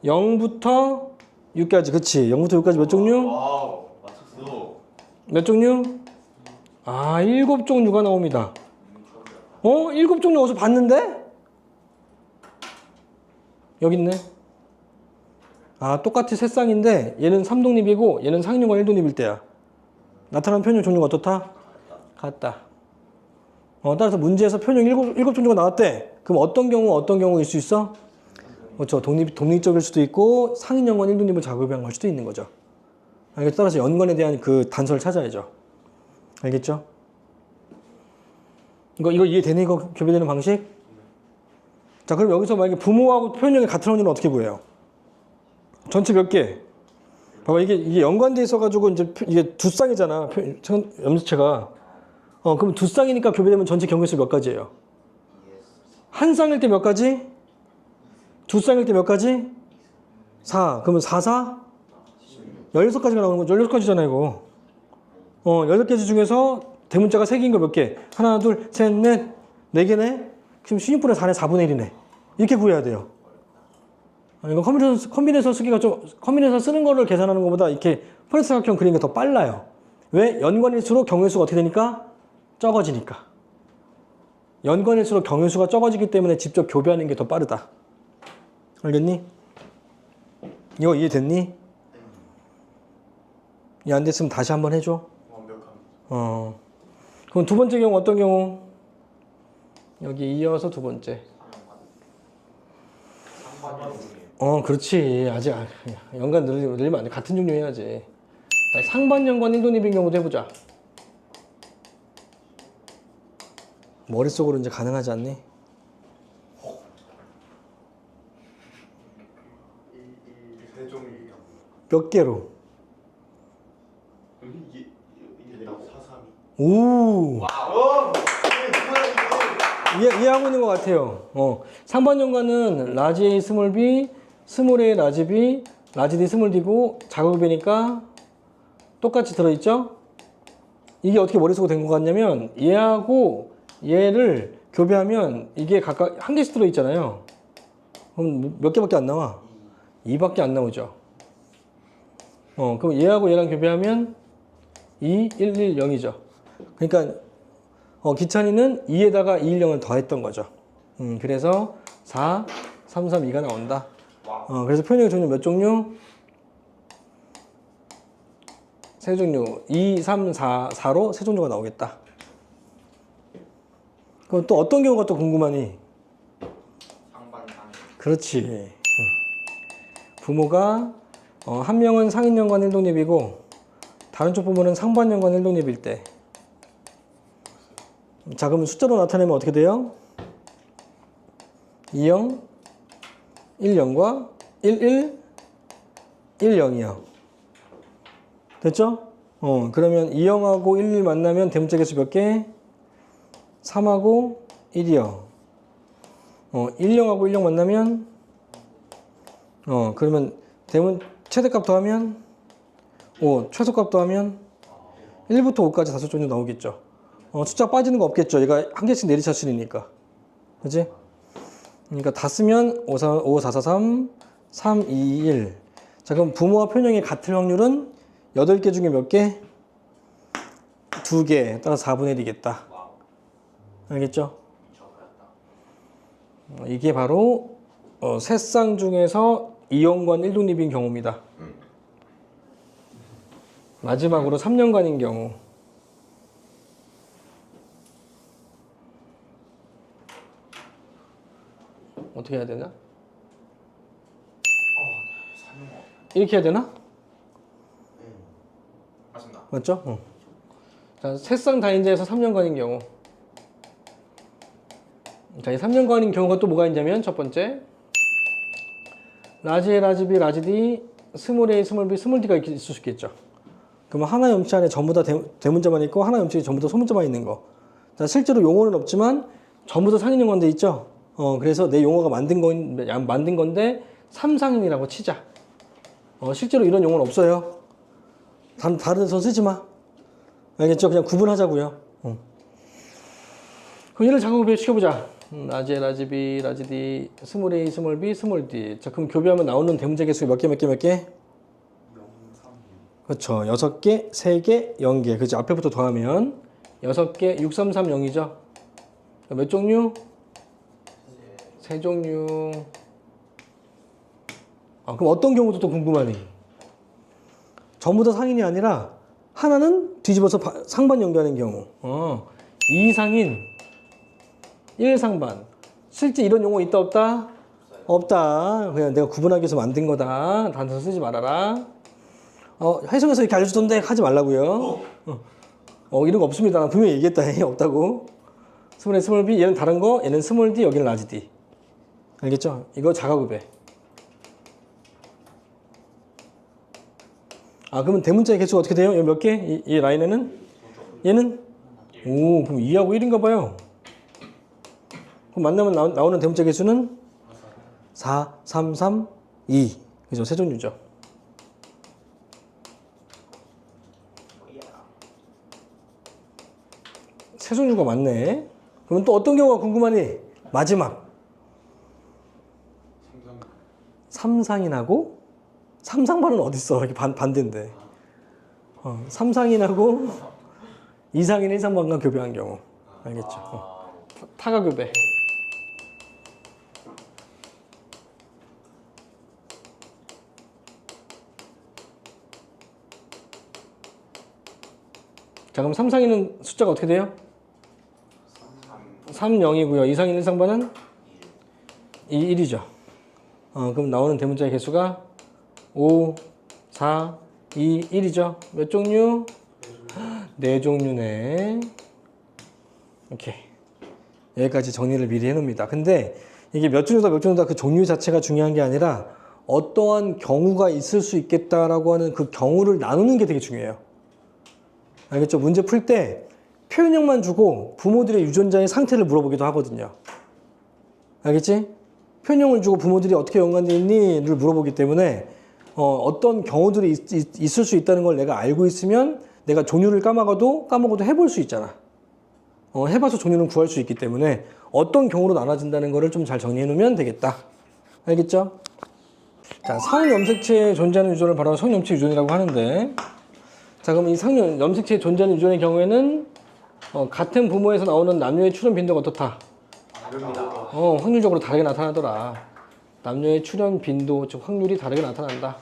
6에서요. 0부터 6까지. 그치. 0부터 6까지 몇 종류? 와우. 맞췄어. 몇 종류? 7종류가 나옵니다. 7종류 어디서 봤는데? 여기 있네. 똑같이 세 쌍인데 얘는 3독립이고 얘는 상인연관 1독립일 때야. 나타나는 표현형 종류가 어떻다? 같다. 따라서 문제에서 표현형 7종류가 나왔대. 그럼 어떤 경우일 수 있어? 그렇죠. 독립적일 수도 있고 상인연관 1독립을 작업한 걸 수도 있는 거죠. 알겠죠? 따라서 연관에 대한 그 단서를 찾아야죠. 알겠죠? 이거 이해되는 이거 교배되는 방식? 자, 그럼 여기서 만약에 부모하고 표현형이 같은 확률은 어떻게 구해요? 전체 몇 개? 봐봐, 이게 연관돼 있어가지고 이제 이게 두 쌍이잖아. 염수체가. 그럼 두 쌍이니까 교배되면 전체 경우수 몇 가지예요? 한 쌍일 때 몇 가지? 두 쌍일 때 몇 가지? 4. 그러면 4, 4? 16가지가 나오는 거죠. 16가지잖아, 이거. 8가지 중에서 대문자가 3개인 거 몇 개? 하나, 둘, 셋, 넷, 4개네? 지금 16분의 4네, 4분의 1이네. 이렇게 구해야 돼요. 이거 컴비네이션 쓰기가 컴비네이션 쓰는 거를 계산하는 것보다 이렇게 퍼넥트 삼각형 그리는 게 더 빨라요. 왜? 연관일수록 경우수가 어떻게 되니까? 적어지니까. 연관일수록 경우수가 적어지기 때문에 직접 교배하는 게 더 빠르다. 알겠니? 이거 이해됐니? 이해 안 됐으면 다시 한번 해줘. 완벽합니다. 그럼 두 번째 경우 어떤 경우? 여기 이어서 두 번째. 그렇지. 아직 연관 늘리면 안 돼. 같은 종류 해야지. 자, 상반 연관 1독립인 경우도 해보자. 머릿속으로 이제 가능하지 않니? 세종이 몇 개로? 이게 432. 오! 와. 이해하고 있는 것 같아요. 상반 연관은 라지 A 스몰 B, 스몰 A 라지 B, 라지 D 스몰 D고 작업이니까 똑같이 들어있죠? 이게 어떻게 머릿속으로 된 것 같냐면 얘하고 얘를 교배하면 이게 각각 한 개씩 들어있잖아요. 그럼 몇 개밖에 안 나와? 2밖에 안 나오죠. 그럼 얘하고 얘랑 교배하면 2, 1, 1, 0이죠. 그러니까 기찬이는 2에다가 2, 1, 0을 더했던 거죠. 그래서 4, 3, 3, 2가 나온다. 그래서 표현의 종류 몇 종류? 세 종류. 2, 3, 4로 세 종류가 나오겠다. 그럼 또 어떤 경우가 또 궁금하니? 상반 상. 그렇지. 부모가 한 명은 상인연관 1독립이고 다른 쪽 부모는 상반연관 1독립일 때. 자, 그럼 숫자로 나타내면 어떻게 돼요? 2영, 1영과 11, 10이요. 됐죠? 그러면 2영하고 11 만나면 대문자 개수 몇 개? 3하고 1이요. 10하고 10 만나면 그러면 대문 최대값 더하면 5, 최소값 더하면 1부터 5까지 다섯 종류 나오겠죠. 숫자 빠지는 거 없겠죠. 얘가 한 개씩 내리차순이니까. 그지? 그러니까 다 쓰면 5, 4, 4, 3, 3, 2, 1. 자, 그럼 부모와 표현형이 같을 확률은 8개 중에 몇 개? 2개. 따라서 4분의 1이겠다. 알겠죠? 이게 바로 세 쌍 중에서 이연관 1독립인 경우입니다. 마지막으로 3연관인 경우. 어떻게 해야 되나? 이렇게 해야 되나? 맞습니다. 맞죠? 자, 세 쌍 다인자에서 3연관인 경우. 자, 이 3연관인 경우가 또 뭐가 있냐면 첫 번째 라지 A, 라지 B, 라지 D, 스몰 A, 스몰 B, 스몰 D가 있을 수 있겠죠. 그러면 하나의 음치 안에 전부 다 대문자만 있고 하나의 음치 전부 다 소문자만 있는 거. 자, 실제로 용어는 없지만 전부 다 상인연관 돼 있죠. 그래서 내 용어가 만든 건데 삼상인이라고 치자. 실제로 이런 용어는 없어요. 다른 데서 쓰지 마. 알겠죠? 그냥 구분하자고요. 그럼 얘를 작업을 시켜보자. 라지 A, 라지 B, 라지 D, 스몰 A, 스몰 B, 스몰 D. 자, 그럼 교배하면 나오는 대문자 개수 몇 개? 0, 3, 6. 그렇죠. 6개, 3개, 0개. 그죠? 앞에부터 더하면 6개, 6, 3, 3, 0이죠. 몇 종류? 세 종류. 그럼 어떤 경우도 또 궁금하니? 전부 다 상인이 아니라 하나는 뒤집어서 상반 연결하는 경우. 2상인, 1상반. 실제 이런 용어 있다 없다? 없다. 그냥 내가 구분하기 위해서 만든 거다. 단서 쓰지 말아라. 해석에서 이렇게 알려주던데 하지 말라고요. 이런 거 없습니다. 난 분명히 얘기했다. 없다고. 스몰 A, 스몰 B. 얘는 다른 거. 얘는 스몰 D, 여기는 라지 D. 알겠죠? 이거 자가급배. 그러면 대문자의 개수가 어떻게 돼요? 몇 개? 이 라인에는? 얘는? 오, 그럼 2하고 1인가 봐요. 그럼 만나면 나오는 대문자 개수는 4, 3, 3, 2. 그죠? 세 종류죠. 세 종류가 많네. 그러면 또 어떤 경우가 궁금하니? 마지막. 삼상인하고 삼상반은 어딨어? 이렇게 반대인데. 삼상인하고 이상인 1상반과 교배한 경우. 알겠죠? 타가 교배. 자, 그럼 삼상인은 숫자가 어떻게 돼요? 3, 0이고요. 이상인 1상반은 2, 1이죠. 그럼 나오는 대문자의 개수가 5, 4, 2, 1이죠. 몇 종류? 네 종류네. 오케이. 여기까지 정리를 미리 해놓습니다. 근데 이게 몇 종류다 몇 종류다 그 종류 자체가 중요한 게 아니라 어떠한 경우가 있을 수 있겠다라고 하는 그 경우를 나누는 게 되게 중요해요. 알겠죠? 문제 풀 때 표현형만 주고 부모들의 유전자의 상태를 물어보기도 하거든요. 알겠지? 표현형을 주고 부모들이 어떻게 연관되어 있니?를 물어보기 때문에 어떤 경우들이 있을 수 있다는 걸 내가 알고 있으면 내가 종류를 까먹어도 해볼 수 있잖아. 해봐서 종류는 구할 수 있기 때문에 어떤 경우로 나눠진다는 거를 좀 잘 정리해 놓으면 되겠다. 알겠죠? 자, 상염색체에 존재하는 유전을 바로 성염체 유전이라고 하는데, 자, 그럼 이 상염색체에 존재하는 유전의 경우에는 같은 부모에서 나오는 남녀의 출현 빈도가 어떻다? 다릅니다. 확률적으로 다르게 나타나더라. 남녀의 출현 빈도, 즉 확률이 다르게 나타난다.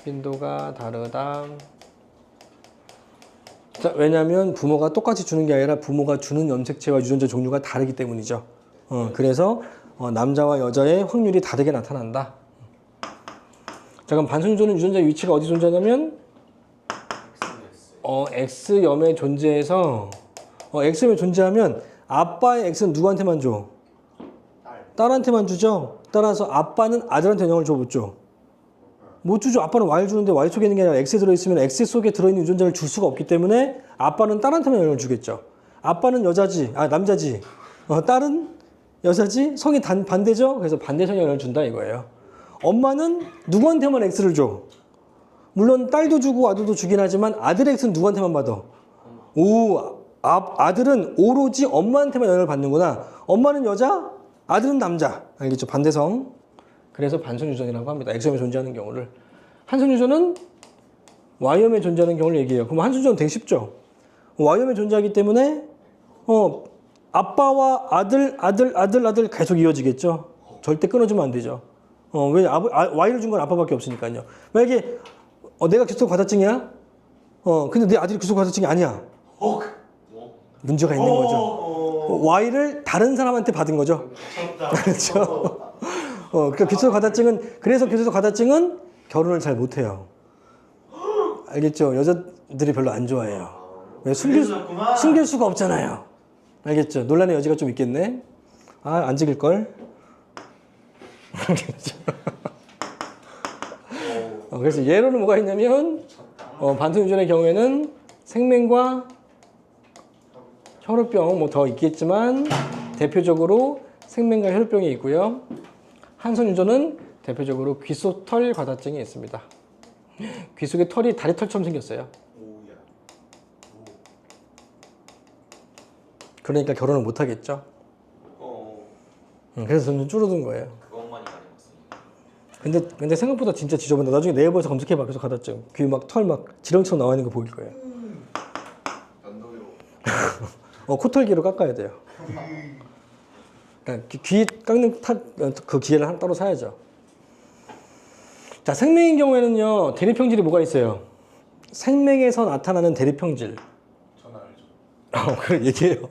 빈도가 다르다. 자, 왜냐하면 부모가 똑같이 주는 게 아니라 부모가 주는 염색체와 유전자 종류가 다르기 때문이죠. 그래서 남자와 여자의 확률이 다르게 나타난다. 자, 그럼 반성유전은 유전자의 위치가 어디 존재하냐면 X염에 존재해서 X염에 존재하면 아빠의 X는 누구한테만 줘? 딸한테만 주죠. 따라서 아빠는 아들한테 영향을 줘 못 줘? 못 주죠. 아빠는 Y를 주는데 Y 속에 있는 게 아니라 X에 들어있으면 X 속에 들어있는 유전자를 줄 수가 없기 때문에 아빠는 딸한테만 영향을 주겠죠. 아빠는 남자지. 딸은 여자지. 성이 반대죠. 그래서 반대 성향을 준다 이거예요. 엄마는 누구한테만 X를 줘? 물론 딸도 주고 아들도 주긴 하지만 아들의 X는 누구한테만 받아? 아들은 오로지 엄마한테만 영향을 받는구나. 엄마는 여자, 아들은 남자. 알겠죠? 반대성. 그래서 반성유전이라고 합니다. X염에 존재하는 경우를. 한성유전은 Y염에 존재하는 경우를 얘기해요. 그럼 한성유전은 되게 쉽죠? Y염에 존재하기 때문에 아빠와 아들 계속 이어지겠죠? 절대 끊어주면 안 되죠. 왜 Y를 준 건 아빠밖에 없으니까요. 만약에 내가 교통과다증이야? 근데 내 아들이 교통과다증이 아니야. 문제가 있는 거죠. Y를 다른 사람한테 받은 거죠. 그렇죠? 그러니까 교통과다증은 결혼을 잘 못해요. 알겠죠? 여자들이 별로 안 좋아해요. 왜 숨길 수가 없잖아요. 알겠죠? 논란의 여지가 좀 있겠네. 안 찍을걸? 알겠죠? 그래서 예로는 뭐가 있냐면 반성유전의 경우에는 생맹과 혈우병 뭐 더 있겠지만 대표적으로 생맹과 혈우병이 있고요. 한성유전은 대표적으로 귀 속 털 과다증이 있습니다. 귀 속에 털이 다리털처럼 생겼어요. 그러니까 결혼을 못 하겠죠. 그래서 점점 줄어든 거예요. 그것만이 가능했습니다. 근데 생각보다 진짜 지저분해. 나중에 네이버에서 검색해봐. 그래서 과다증. 귀 막 털 막 지렁처럼 나와 있는 거 보일 거예요. 면도기로 코털기로 깎아야 돼요. 그러니까 귀 깎는 그 기계를 따로 사야죠. 자, 생맹인 경우에는요, 대립형질이 뭐가 있어요? 생맹에서 나타나는 대립형질. 전화 알죠? 그래, 얘기해요.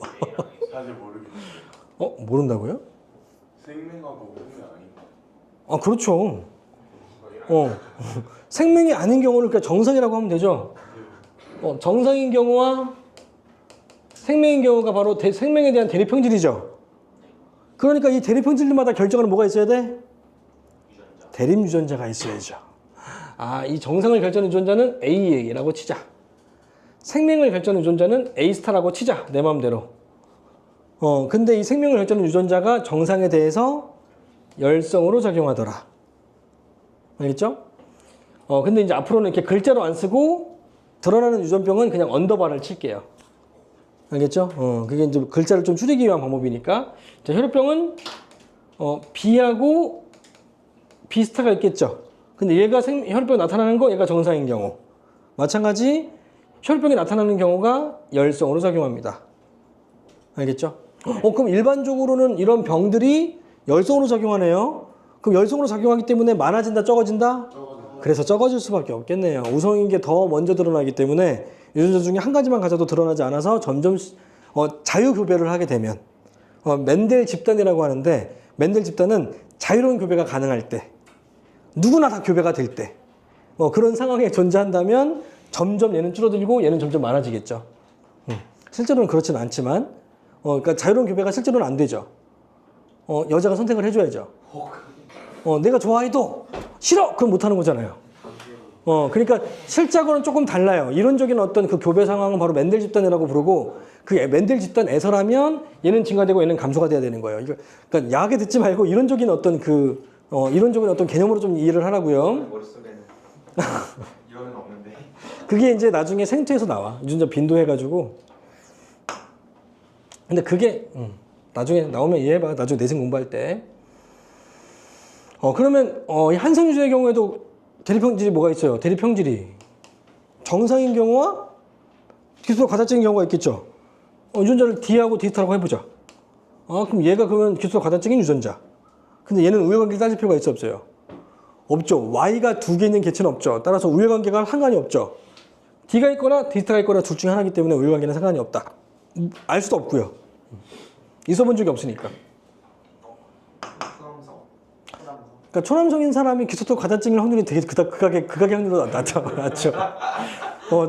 사실 모르겠어요. 모른다고요? 생명하고 생명 아닌가? 그렇죠. 생맹이 아닌 경우를 그냥 정상이라고 하면 되죠. 정상인 경우와 생맹인 경우가 바로 생맹에 대한 대립형질이죠. 그러니까 이 대립형질마다 결정하는 뭐가 있어야 돼? 대립유전자가 있어야죠. 이 정상을 결정하는 유전자는 A라고 치자. 생명을 결정하는 유전자는 A 스타라고 치자. 내 마음대로. 근데 이 생명을 결정하는 유전자가 정상에 대해서 열성으로 작용하더라. 알겠죠? 근데 이제 앞으로는 이렇게 글자로 안 쓰고 드러나는 유전병은 그냥 언더바를 칠게요. 알겠죠? 그게 이제 글자를 좀 줄이기 위한 방법이니까. 자, 혈우병은 B하고 B스타가 있겠죠. 근데 얘가 혈우병이 나타나는 거 얘가 정상인 경우. 마찬가지 혈우병이 나타나는 경우가 열성으로 작용합니다. 알겠죠? 그럼 일반적으로는 이런 병들이 열성으로 작용하네요. 그럼 열성으로 작용하기 때문에 많아진다, 적어진다? 그래서 적어질 수밖에 없겠네요. 우성인 게 더 먼저 드러나기 때문에 유전자 중에 한 가지만 가져도 드러나지 않아서 점점 자유교배를 하게 되면 멘델 집단이라고 하는데 멘델 집단은 자유로운 교배가 가능할 때, 누구나 다 교배가 될 때, 그런 상황에 존재한다면 점점 얘는 줄어들고 얘는 점점 많아지겠죠. 실제로는 그렇지는 않지만, 그러니까 자유로운 교배가 실제로는 안 되죠. 여자가 선택을 해줘야죠. 내가 좋아해도 싫어! 그럼 못하는 거잖아요. 그러니까 실제하고는 조금 달라요. 이론적인 어떤 그 교배 상황은 바로 멘델 집단이라고 부르고, 그 멘델 집단에서라면 얘는 증가되고 얘는 감소가 돼야 되는 거예요. 그러니까 야하게 듣지 말고 이론적인 어떤 이론적인 어떤 개념으로 좀 이해를 하라고요. 머릿속에는 이거는 없는데. 그게 이제 나중에 생투에서 나와. 유전자 빈도해가지고. 근데 그게 나중에 나오면 이해해봐. 나중에 내신 공부할 때. 그러면 이 한성유전의 경우에도 대립형질이 뭐가 있어요? 대립형질이 정상인 경우와 기수로 가다증인 경우가 있겠죠. 유전자를 D하고 디스탈하고 해보자. 그럼 얘가 그러면 기수로 가다증인 유전자. 근데 얘는 우열관계를 따질 필요가 있어 없어요? 없죠. Y가 두 개 있는 개체는 없죠. 따라서 우열관계가 상관이 없죠. D가 있거나 디스타가 있거나 둘 중에 하나이기 때문에 우열관계는 상관이 없다. 알 수도 없고요. 있어본 적이 없으니까. 그러니까 초남성인 사람이 기소토 가다증일 확률이 되게 극악의 확률로 나타나죠.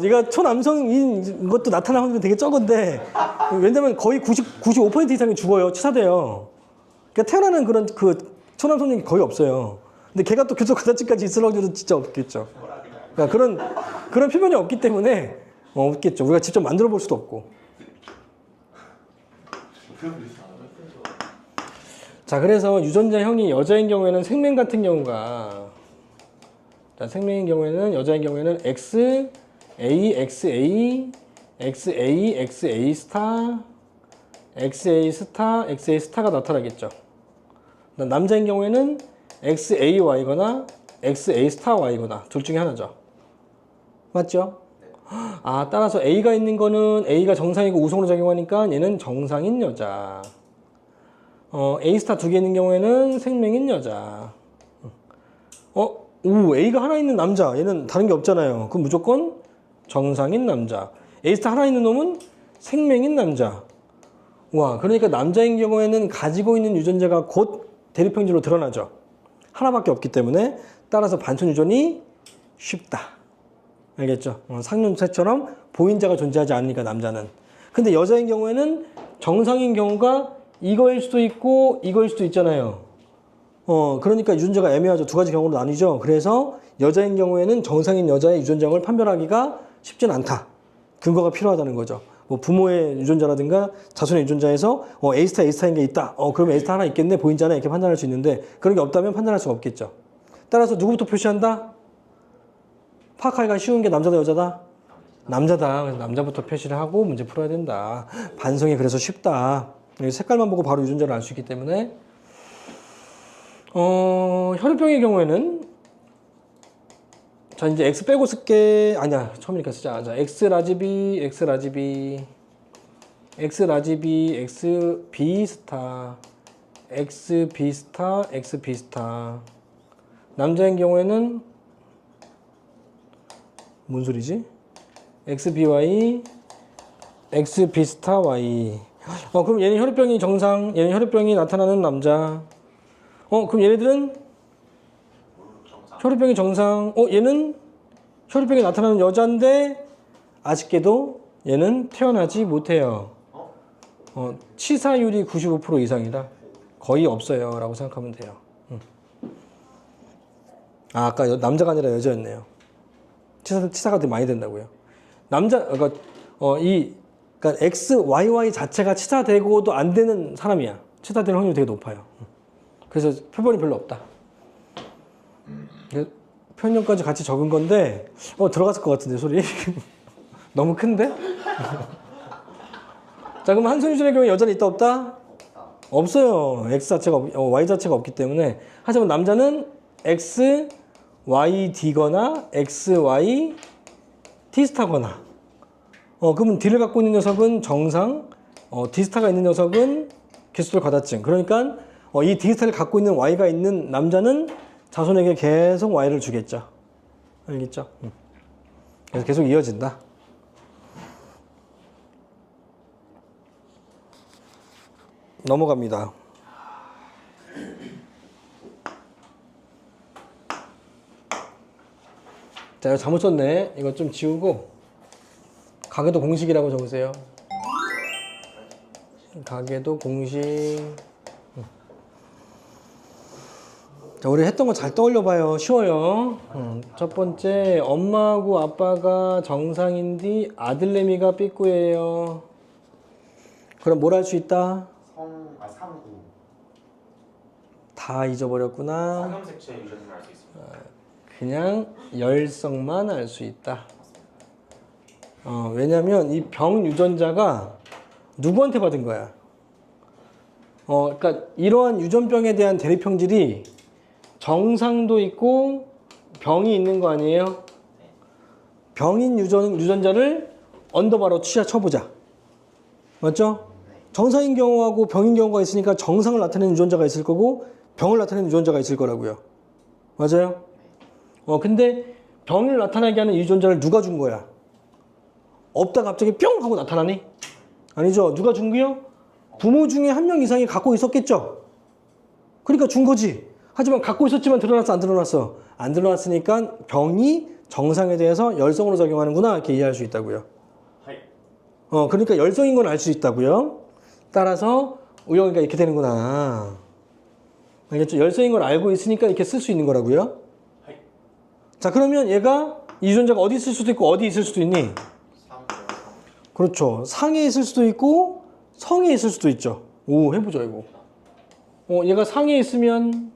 네가 초남성인 것도 나타날 확률이 되게 적은데, 왜냐면 거의 95% 이상이 죽어요. 치사돼요. 그러니까 태어나는 그런 초남성이 거의 없어요. 근데 걔가 또 기소 가다증까지 있을 확률은 진짜 없겠죠. 그러니까 그런 표현이 없기 때문에 없겠죠. 우리가 직접 만들어 볼 수도 없고. 자, 그래서 유전자형이 여자인 경우에는 생명 같은 경우가, 생명인 경우에는 여자인 경우에는 X, A, XA, XA, XA 스타, XA 스타, XA 스타가 나타나겠죠. 남자인 경우에는 XAY거나 XA 스타 Y거나 둘 중에 하나죠. 맞죠? 따라서 A가 있는 거는 A가 정상이고 우성으로 작용하니까 얘는 정상인 여자. A 스타 두 개 있는 경우에는 생명인 여자. A가 하나 있는 남자. 얘는 다른 게 없잖아요. 그럼 무조건 정상인 남자. A 스타 하나 있는 놈은 생명인 남자. 와, 그러니까 남자인 경우에는 가지고 있는 유전자가 곧 대립형질로 드러나죠. 하나밖에 없기 때문에 따라서 반son 유전이 쉽다. 알겠죠? 상륜체처럼 보인자가 존재하지 않으니까 남자는. 근데 여자인 경우에는 정상인 경우가 이거일 수도 있고 이거일 수도 있잖아요. 그러니까 유전자가 애매하죠. 두 가지 경우로 나뉘죠. 그래서 여자인 경우에는 정상인 여자의 유전자를 판별하기가 쉽진 않다. 근거가 필요하다는 거죠. 뭐 부모의 유전자라든가 자손의 유전자에서 A스타, A스타인 게 있다. 그러면 A스타 하나 있겠네. 보인자네. 이렇게 판단할 수 있는데 그런 게 없다면 판단할 수가 없겠죠. 따라서 누구부터 표시한다? 파악하기가 쉬운 게 남자다, 여자다? 남자다. 그래서 남자부터 표시를 하고 문제 풀어야 된다. 반성이 그래서 쉽다. 색깔만 보고 바로 유전자를 알 수 있기 때문에 혈우병의 경우에는 자 이제 X 빼고 쓸게 아니야 처음이니까 쓰자. 자 X라지 B XB 스타 XB 스타 XB 스타 남자인 경우에는 뭔 소리지? XBY XB 스타 Y 그럼 얘는 혈우병이 정상, 얘는 혈우병이 나타나는 남자. 그럼 얘네들은 혈우병이 정상. 얘는 혈우병이 나타나는 여자인데 아쉽게도 얘는 태어나지 못해요. 치사율이 95% 이상이다. 거의 없어요. 라고 생각하면 돼요. 아까 남자가 아니라 여자였네요. 치사가 되게 많이 된다고요. 그러니까 XYY 자체가 치사되고도 안 되는 사람이야. 치사될 확률이 되게 높아요. 그래서 표본이 별로 없다. 표현형까지 같이 적은 건데 들어갔을 것 같은데 소리 너무 큰데? 자 그럼 한손유전의 경우에 여자는 있다 없다? 없어요. X 자체가 Y 자체가 없기 때문에. 하지만 남자는 XYD거나 XY T스타거나 그러면 D를 갖고 있는 녀석은 정상, D스타가 있는 녀석은 개수돌 가다증. 그러니까 이 D스타를 갖고 있는 Y가 있는 남자는 자손에게 계속 Y를 주겠죠. 알겠죠? 그래서 계속 이어진다. 넘어갑니다. 자, 이거 잘못 썼네. 이거 좀 지우고 가계도 공식이라고 적으세요. 가계도 공식. 자, 우리 했던 거 잘 떠올려 봐요. 쉬워요. 첫 번째, 엄마하고 아빠가 정상인데 아들내미가 삐꾸예요. 그럼 뭘 할 수 있다? 상구. 다 잊어버렸구나. 상염색체 유전을 알 수 있습니다. 그냥 열성만 알 수 있다. 왜냐면 이 병 유전자가 누구한테 받은 거야? 그러니까 이러한 유전병에 대한 대립형질이 정상도 있고 병이 있는 거 아니에요? 병인 유전자를 언더바로 쳐보자. 맞죠? 정상인 경우하고 병인 경우가 있으니까 정상을 나타내는 유전자가 있을 거고 병을 나타내는 유전자가 있을 거라고요. 맞아요? 근데 병을 나타나게 하는 유전자를 누가 준 거야? 없다 갑자기 뿅 하고 나타나니? 아니죠. 누가 준 거요? 부모 중에 한 명 이상이 갖고 있었겠죠. 그러니까 준 거지. 하지만 갖고 있었지만 드러났어, 안 드러났어? 안 드러났으니까 병이 정상에 대해서 열성으로 작용하는구나 이렇게 이해할 수 있다고요. 그러니까 열성인 건 알 수 있다고요. 따라서 우영이가 이렇게 되는구나. 알겠죠? 열성인 걸 알고 있으니까 이렇게 쓸 수 있는 거라고요. 자, 그러면 얘가 이 유전자가 어디 있을 수도 있고 어디 있을 수도 있니? 그렇죠. 상에 있을 수도 있고 성에 있을 수도 있죠. 오, 해보죠 이거. 얘가 상에 있으면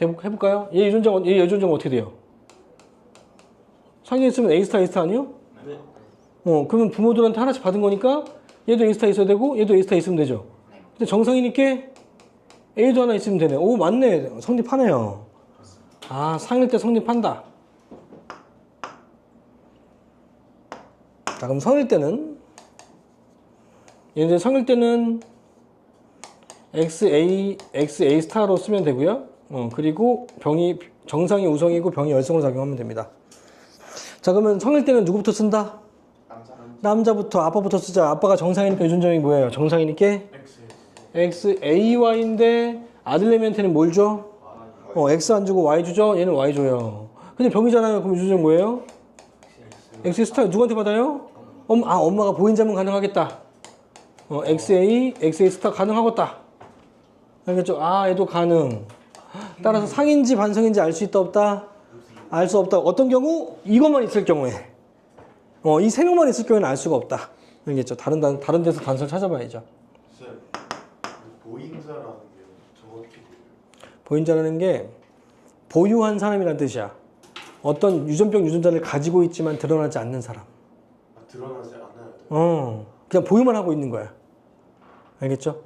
해볼까요? 얘 유전자가 어떻게 돼요? 상에 있으면 A스타 A스타 아니요? 네. 그러면 부모들한테 하나씩 받은 거니까 얘도 A스타 있어야 되고 얘도 A스타 있으면 되죠. 근데 정상이니까 A도 하나 있으면 되네. 오, 맞네. 성립하네요. 아, 상일 때 성립한다. 자, 그럼 성일 때는 얘들 성일 때는 XA 스타로 쓰면 되고요. 그리고 정상이 우성이고 병이 열성으로 작용하면 됩니다. 자, 그러면 성일 때는 누구부터 쓴다? 남자부터, 아빠부터 쓰자. 아빠가 정상이니까 유전자명이 뭐예요? 정상이니까 XAY인데 아들내미한테는 뭘 줘? X 안 주고 Y 주죠? 얘는 Y 줘요. 근데 병이잖아요. 그럼 유전자 뭐예요? X 스타 누구한테 받아요? 엄마가 보인자면 가능하겠다. XA 스타 가능하겠다. 알겠죠? 얘도 가능. 따라서 상인지 반성인지 알 수 있다 없다? 알 수 없다. 어떤 경우? 이것만 있을 경우에. 이 세 명만 있을 경우에는 알 수가 없다. 알겠죠? 다른 데서 단서를 찾아봐야죠. 쌤, 보인자라는 게 정확히 뭐예요? 보인자라는 게 보유한 사람이란 뜻이야. 어떤 유전병 유전자를 가지고 있지만 드러나지 않는 사람. 드러나지 않아야 돼요? 그냥 보유만 하고 있는 거야. 알겠죠?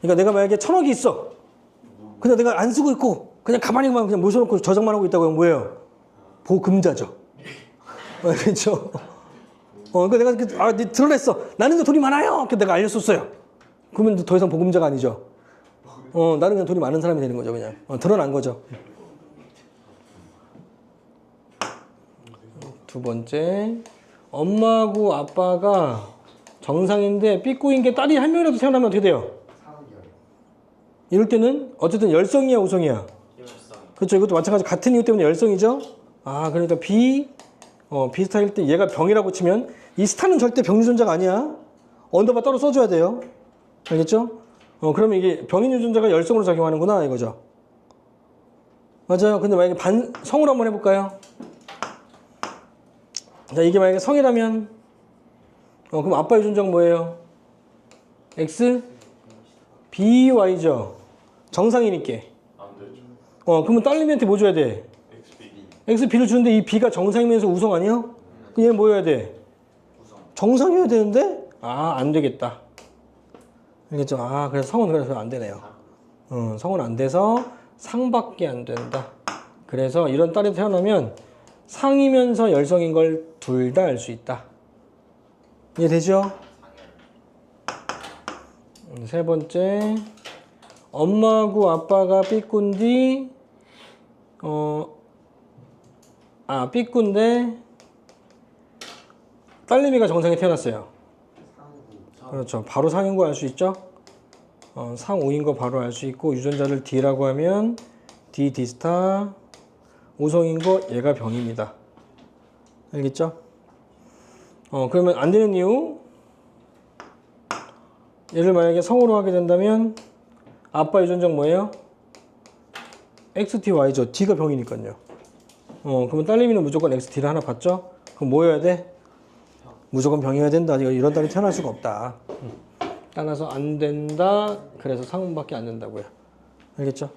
그러니까 내가 만약에 1,000억이 있어. 근데 내가 안 쓰고 있고 그냥 가만히만 그냥 모셔놓고 저장만 하고 있다고 하면 뭐예요? 보금자죠. 알겠죠? 그러니까 내가 네 드러냈어. 나는 돈이 많아요. 그래서 내가 알렸었어요. 그러면 더 이상 보금자가 아니죠. 나는 그냥 돈이 많은 사람이 되는 거죠. 그냥 드러난 거죠. 두 번째, 엄마하고 아빠가 정상인데 삐꾸인 게 딸이 한 명이라도 태어나면 어떻게 돼요? 이럴 때는 어쨌든 열성이야 우성이야? 그렇죠. 이것도 마찬가지 같은 이유 때문에 열성이죠. 그러니까 비스타일 때 얘가 병이라고 치면 이 스타는 절대 병 유전자가 아니야. 언더바 따로 써줘야 돼요. 알겠죠? 그러면 이게 병인 유전자가 열성으로 작용하는구나 이거죠. 맞아요. 근데 만약에 성으로 한번 해볼까요? 자, 이게 만약에 성이라면 그럼 아빠 유전자가 뭐예요? X? BY죠. 정상이니까. 안 되죠. 그러면 딸내미한테 뭐 줘야 돼? XB를 주는데 이 B가 정상이면서 우성 아니야? 얘는 뭐 해야 돼? 정상이어야 되는데? 안 되겠다. 알겠죠? 그래서 성은 그래서 안 되네요. 성은 안 돼서 상밖에 안 된다. 그래서 이런 딸이 태어나면 상이면서 열성인 걸 둘 다 알 수 있다. 이해되죠? 세 번째, 엄마하고 아빠가 삐꾼디, 삐꾼데 딸내미가 정상에 태어났어요. 그렇죠. 바로 상인 거 알 수 있죠? 상우인 거 바로 알 수 있고 유전자를 D라고 하면 D, D스타, 우성인 거 얘가 병입니다. 알겠죠? 그러면 안 되는 이유, 얘를 만약에 성으로 하게 된다면 아빠 유전자가 뭐예요? XTY죠. D가 병이니까요. 그러면 딸내미는 무조건 XT를 하나 받죠? 그럼 뭐여야 돼? 무조건 병이어야 된다. 이런 딸이 태어날 수가 없다. 따라서 안 된다. 그래서 상문밖에 안 된다고요. 알겠죠?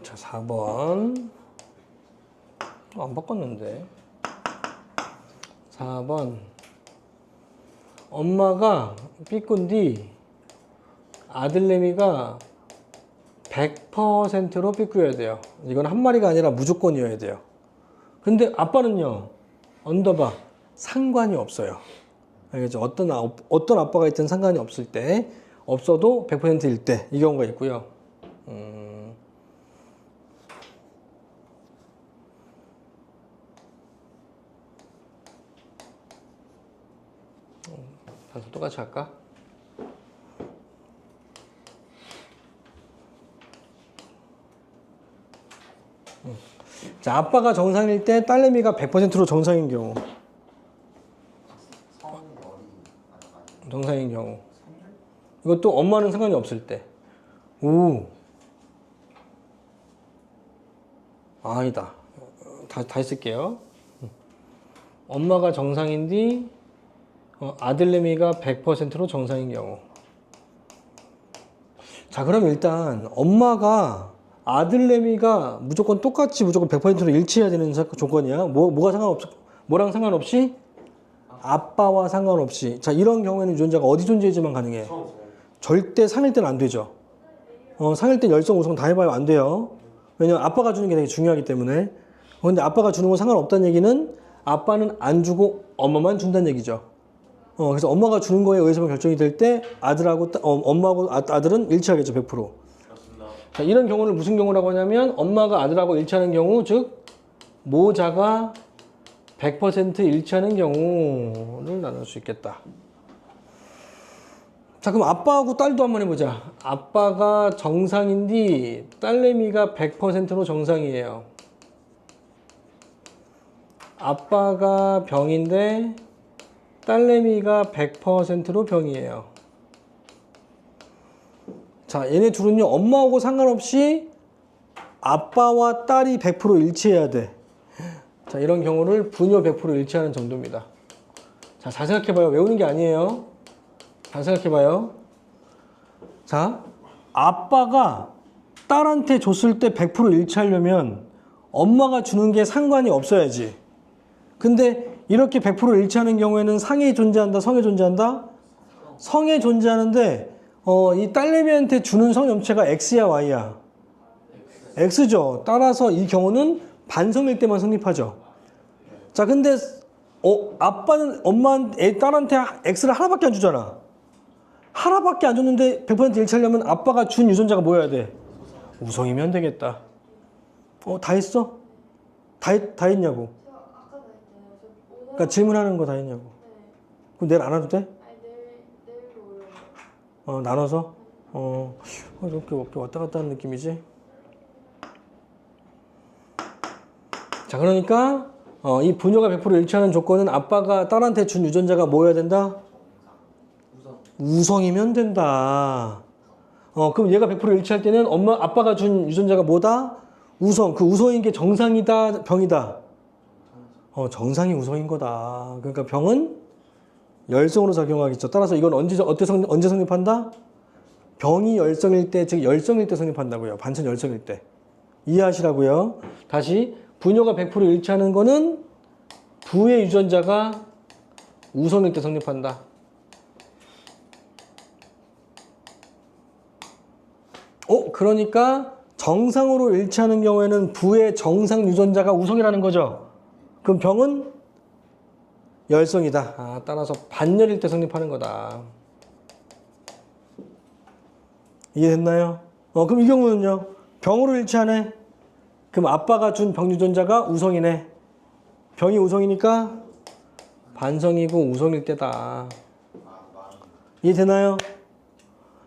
자, 4번. 안 바꿨는데. 4번. 엄마가 삐꾼디 아들내미가 100%로 삐꾸여야 돼요. 이건 한 마리가 아니라 무조건이어야 돼요. 근데 아빠는요, 언더바 상관이 없어요. 알겠죠? 어떤 아빠가 있든 상관이 없을 때, 없어도 100%일 때, 이 경우가 있고요. 다시 똑같이 할까? 자, 아빠가 정상일 때 딸내미가 100%로 정상인 경우. 정상인 경우. 이것도 엄마는 상관이 없을 때. 오. 아니다. 다시 쓸게요. 엄마가 정상인데 아들내미가 100%로 정상인 경우. 자, 그럼 일단 엄마가 아들내미가 무조건 똑같이 무조건 100%로 일치해야 되는 조건이야. 뭐가 뭐랑 상관없이? 아빠와 상관없이. 자, 이런 경우에는 유전자가 어디 존재해야지만 가능해? 절대 상일 때는 안 되죠. 상일 때 열성, 우성 다 해봐요. 안 돼요. 왜냐면 아빠가 주는 게 되게 중요하기 때문에. 근데 아빠가 주는 건 상관없다는 얘기는 아빠는 안 주고 엄마만 준다는 얘기죠. 그래서 엄마가 주는 거에 의해서만 결정이 될 때 아들하고 엄마하고 아들은 일치하겠죠. 100%. 자, 이런 경우를 무슨 경우라고 하냐면 엄마가 아들하고 일치하는 경우, 즉 모자가 100% 일치하는 경우를 나눌 수 있겠다. 자, 그럼 아빠하고 딸도 한번 해보자. 아빠가 정상인데 딸내미가 100%로 정상이에요. 아빠가 병인데 딸내미가 100%로 병이에요. 자, 얘네 둘은요, 엄마하고 상관없이 아빠와 딸이 100% 일치해야 돼. 자, 이런 경우를 부녀 100% 일치하는 정도입니다. 자, 잘 생각해봐요. 외우는 게 아니에요. 잘 생각해봐요. 자, 아빠가 딸한테 줬을 때 100% 일치하려면 엄마가 주는 게 상관이 없어야지. 근데 이렇게 100% 일치하는 경우에는 상이 존재한다, 성이 존재한다? 성에 존재하는데 이 딸내미한테 주는 성 염체가 X야, Y야? X죠. 따라서 이 경우는 반성일 때만 성립하죠. 자, 근데 아빠는 딸한테 X를 하나밖에 안 주잖아. 하나밖에 안 줬는데 100% 일치하려면 아빠가 준 유전자가 뭐여야 돼? 우성이면 되겠다. 다 했어? 다 했냐고. 제가 아까 다 했잖아요. 저 오늘 그러니까 질문하는 거 다 했냐고. 네. 그럼 내일 안 와도 돼? 아니 내일도 올려요. 나눠서? 이렇게 왔다 갔다 하는 느낌이지? 자, 그러니까 이 부녀가 100% 일치하는 조건은 아빠가 딸한테 준 유전자가 뭐여야 된다? 우성이면 된다. 그럼 얘가 100% 일치할 때는 아빠가 준 유전자가 뭐다? 우성. 그 우성인 게 정상이다, 병이다? 정상이 우성인 거다. 그러니까 병은 열성으로 작용하겠죠. 따라서 이건 언제 성립한다? 병이 열성일 때, 즉 열성일 때 성립한다고요. 반천 열성일 때. 이해하시라고요. 다시 부녀가 100% 일치하는 거는 부의 유전자가 우성일 때 성립한다. 그러니까 정상으로 일치하는 경우에는 부의 정상 유전자가 우성이라는 거죠. 그럼 병은 열성이다. 따라서 반열일 때 성립하는 거다. 이해됐나요? 그럼 이 경우는요. 병으로 일치하네. 그럼 아빠가 준 병 유전자가 우성이네. 병이 우성이니까 반성이고 우성일 때다. 이해되나요?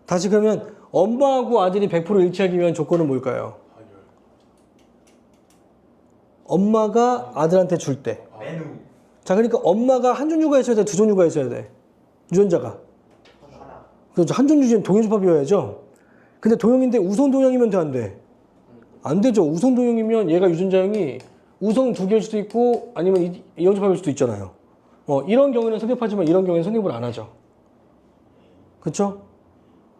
다시 그러면 엄마하고 아들이 100% 일치하기 위한 조건은 뭘까요? 반열. 엄마가 아들한테 줄 때. 메뉴. 자, 그러니까 엄마가 한 종류가 있어야 돼, 두 종류가 있어야 돼. 유전자가. 하나. 그렇죠. 한 종류면 동형조합이어야죠. 근데 동형인데 우성 동형이면 돼, 안 돼? 안 되죠. 우성 동형이면 얘가 유전자형이 우성 두 개일 수도 있고 아니면 이형조합일 수도 있잖아요. 이런 경우에는 성립하지만 이런 경우에는 성립을 안 하죠. 그렇죠?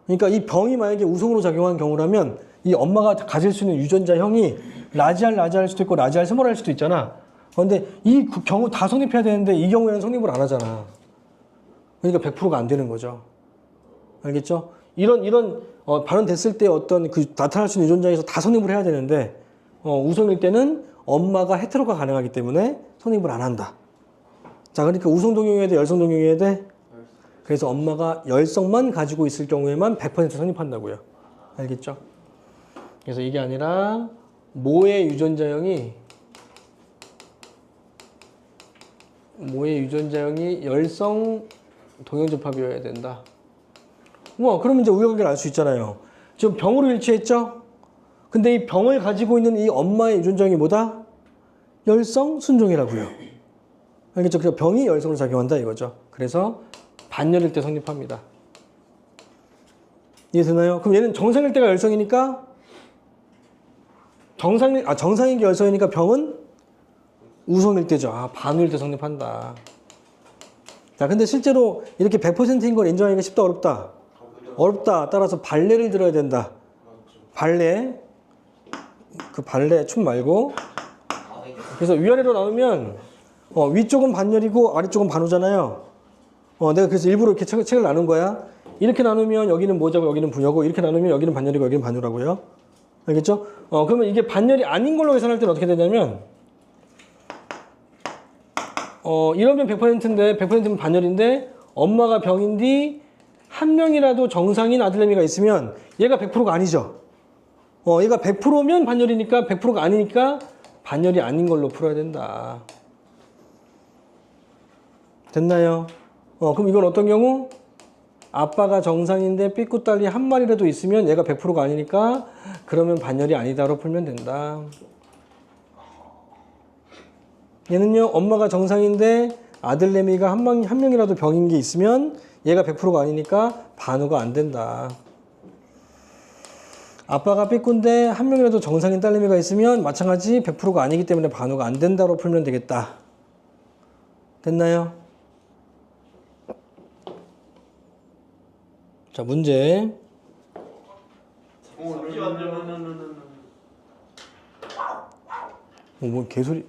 그러니까 이 병이 만약에 우성으로 작용한 경우라면 이 엄마가 가질 수 있는 유전자형이 라지알 수도 있고 라지알 스몰할 수도 있잖아. 그런데 이 경우 다 성립해야 되는데 이 경우에는 성립을 안 하잖아. 그러니까 100%가 안 되는 거죠. 알겠죠? 이런 발현됐을 때 어떤 그 나타날 수 있는 유전자에서 다 성립을 해야 되는데 우성일 때는 엄마가 헤테로가 가능하기 때문에 성립을 안 한다. 자, 그러니까 우성동형이어야 돼, 열성동형이어야 돼? 그래서 엄마가 열성만 가지고 있을 경우에만 100% 성립한다고요. 알겠죠? 그래서 이게 아니라 모의 유전자형이 열성 동형접합이어야 된다. 그러면 이제 우여곡절 알 수 있잖아요. 지금 병으로 일치했죠? 근데 이 병을 가지고 있는 이 엄마의 유전자형이 뭐다? 열성 순종이라고요. 알겠죠? 그래서 병이 열성으로 작용한다 이거죠. 그래서 반열일 때 성립합니다. 이해되나요? 그럼 얘는 정상일 때가 열성이니까 정상인 게 열성이니까 병은 우성일 때죠. 반우일 때 성립한다. 자, 근데 실제로 이렇게 100%인 걸 인정하기가 쉽다, 어렵다? 어렵다. 따라서 발레를 들어야 된다. 발레. 그 발레 춤 말고. 그래서 위아래로 나누면 위쪽은 반열이고 아래쪽은 반우잖아요. 내가 그래서 일부러 이렇게 책을 나눈 거야. 이렇게 나누면 여기는 모자고 여기는 부녀고 이렇게 나누면 여기는 반열이고 여기는 반우라고요. 알겠죠? 그러면 이게 반열이 아닌 걸로 계산할 때는 어떻게 되냐면 이러면 100%인데 100%면 반열인데 엄마가 병인데 한 명이라도 정상인 아들내미가 있으면 얘가 100%가 아니죠. 얘가 100%면 반열이니까 100%가 아니니까 반열이 아닌 걸로 풀어야 된다. 됐나요? 그럼 이건 어떤 경우? 아빠가 정상인데 삐꾸딸이 한 마리라도 있으면 얘가 100%가 아니니까 그러면 반열이 아니다로 풀면 된다. 얘는요, 엄마가 정상인데 아들내미가 한 명이라도 병인 게 있으면 얘가 100%가 아니니까 반우가 안 된다. 아빠가 삐꾼데 한 명이라도 정상인 딸내미가 있으면 마찬가지 100%가 아니기 때문에 반우가 안 된다로 풀면 되겠다. 됐나요? 자, 문제. 뭐 개소리.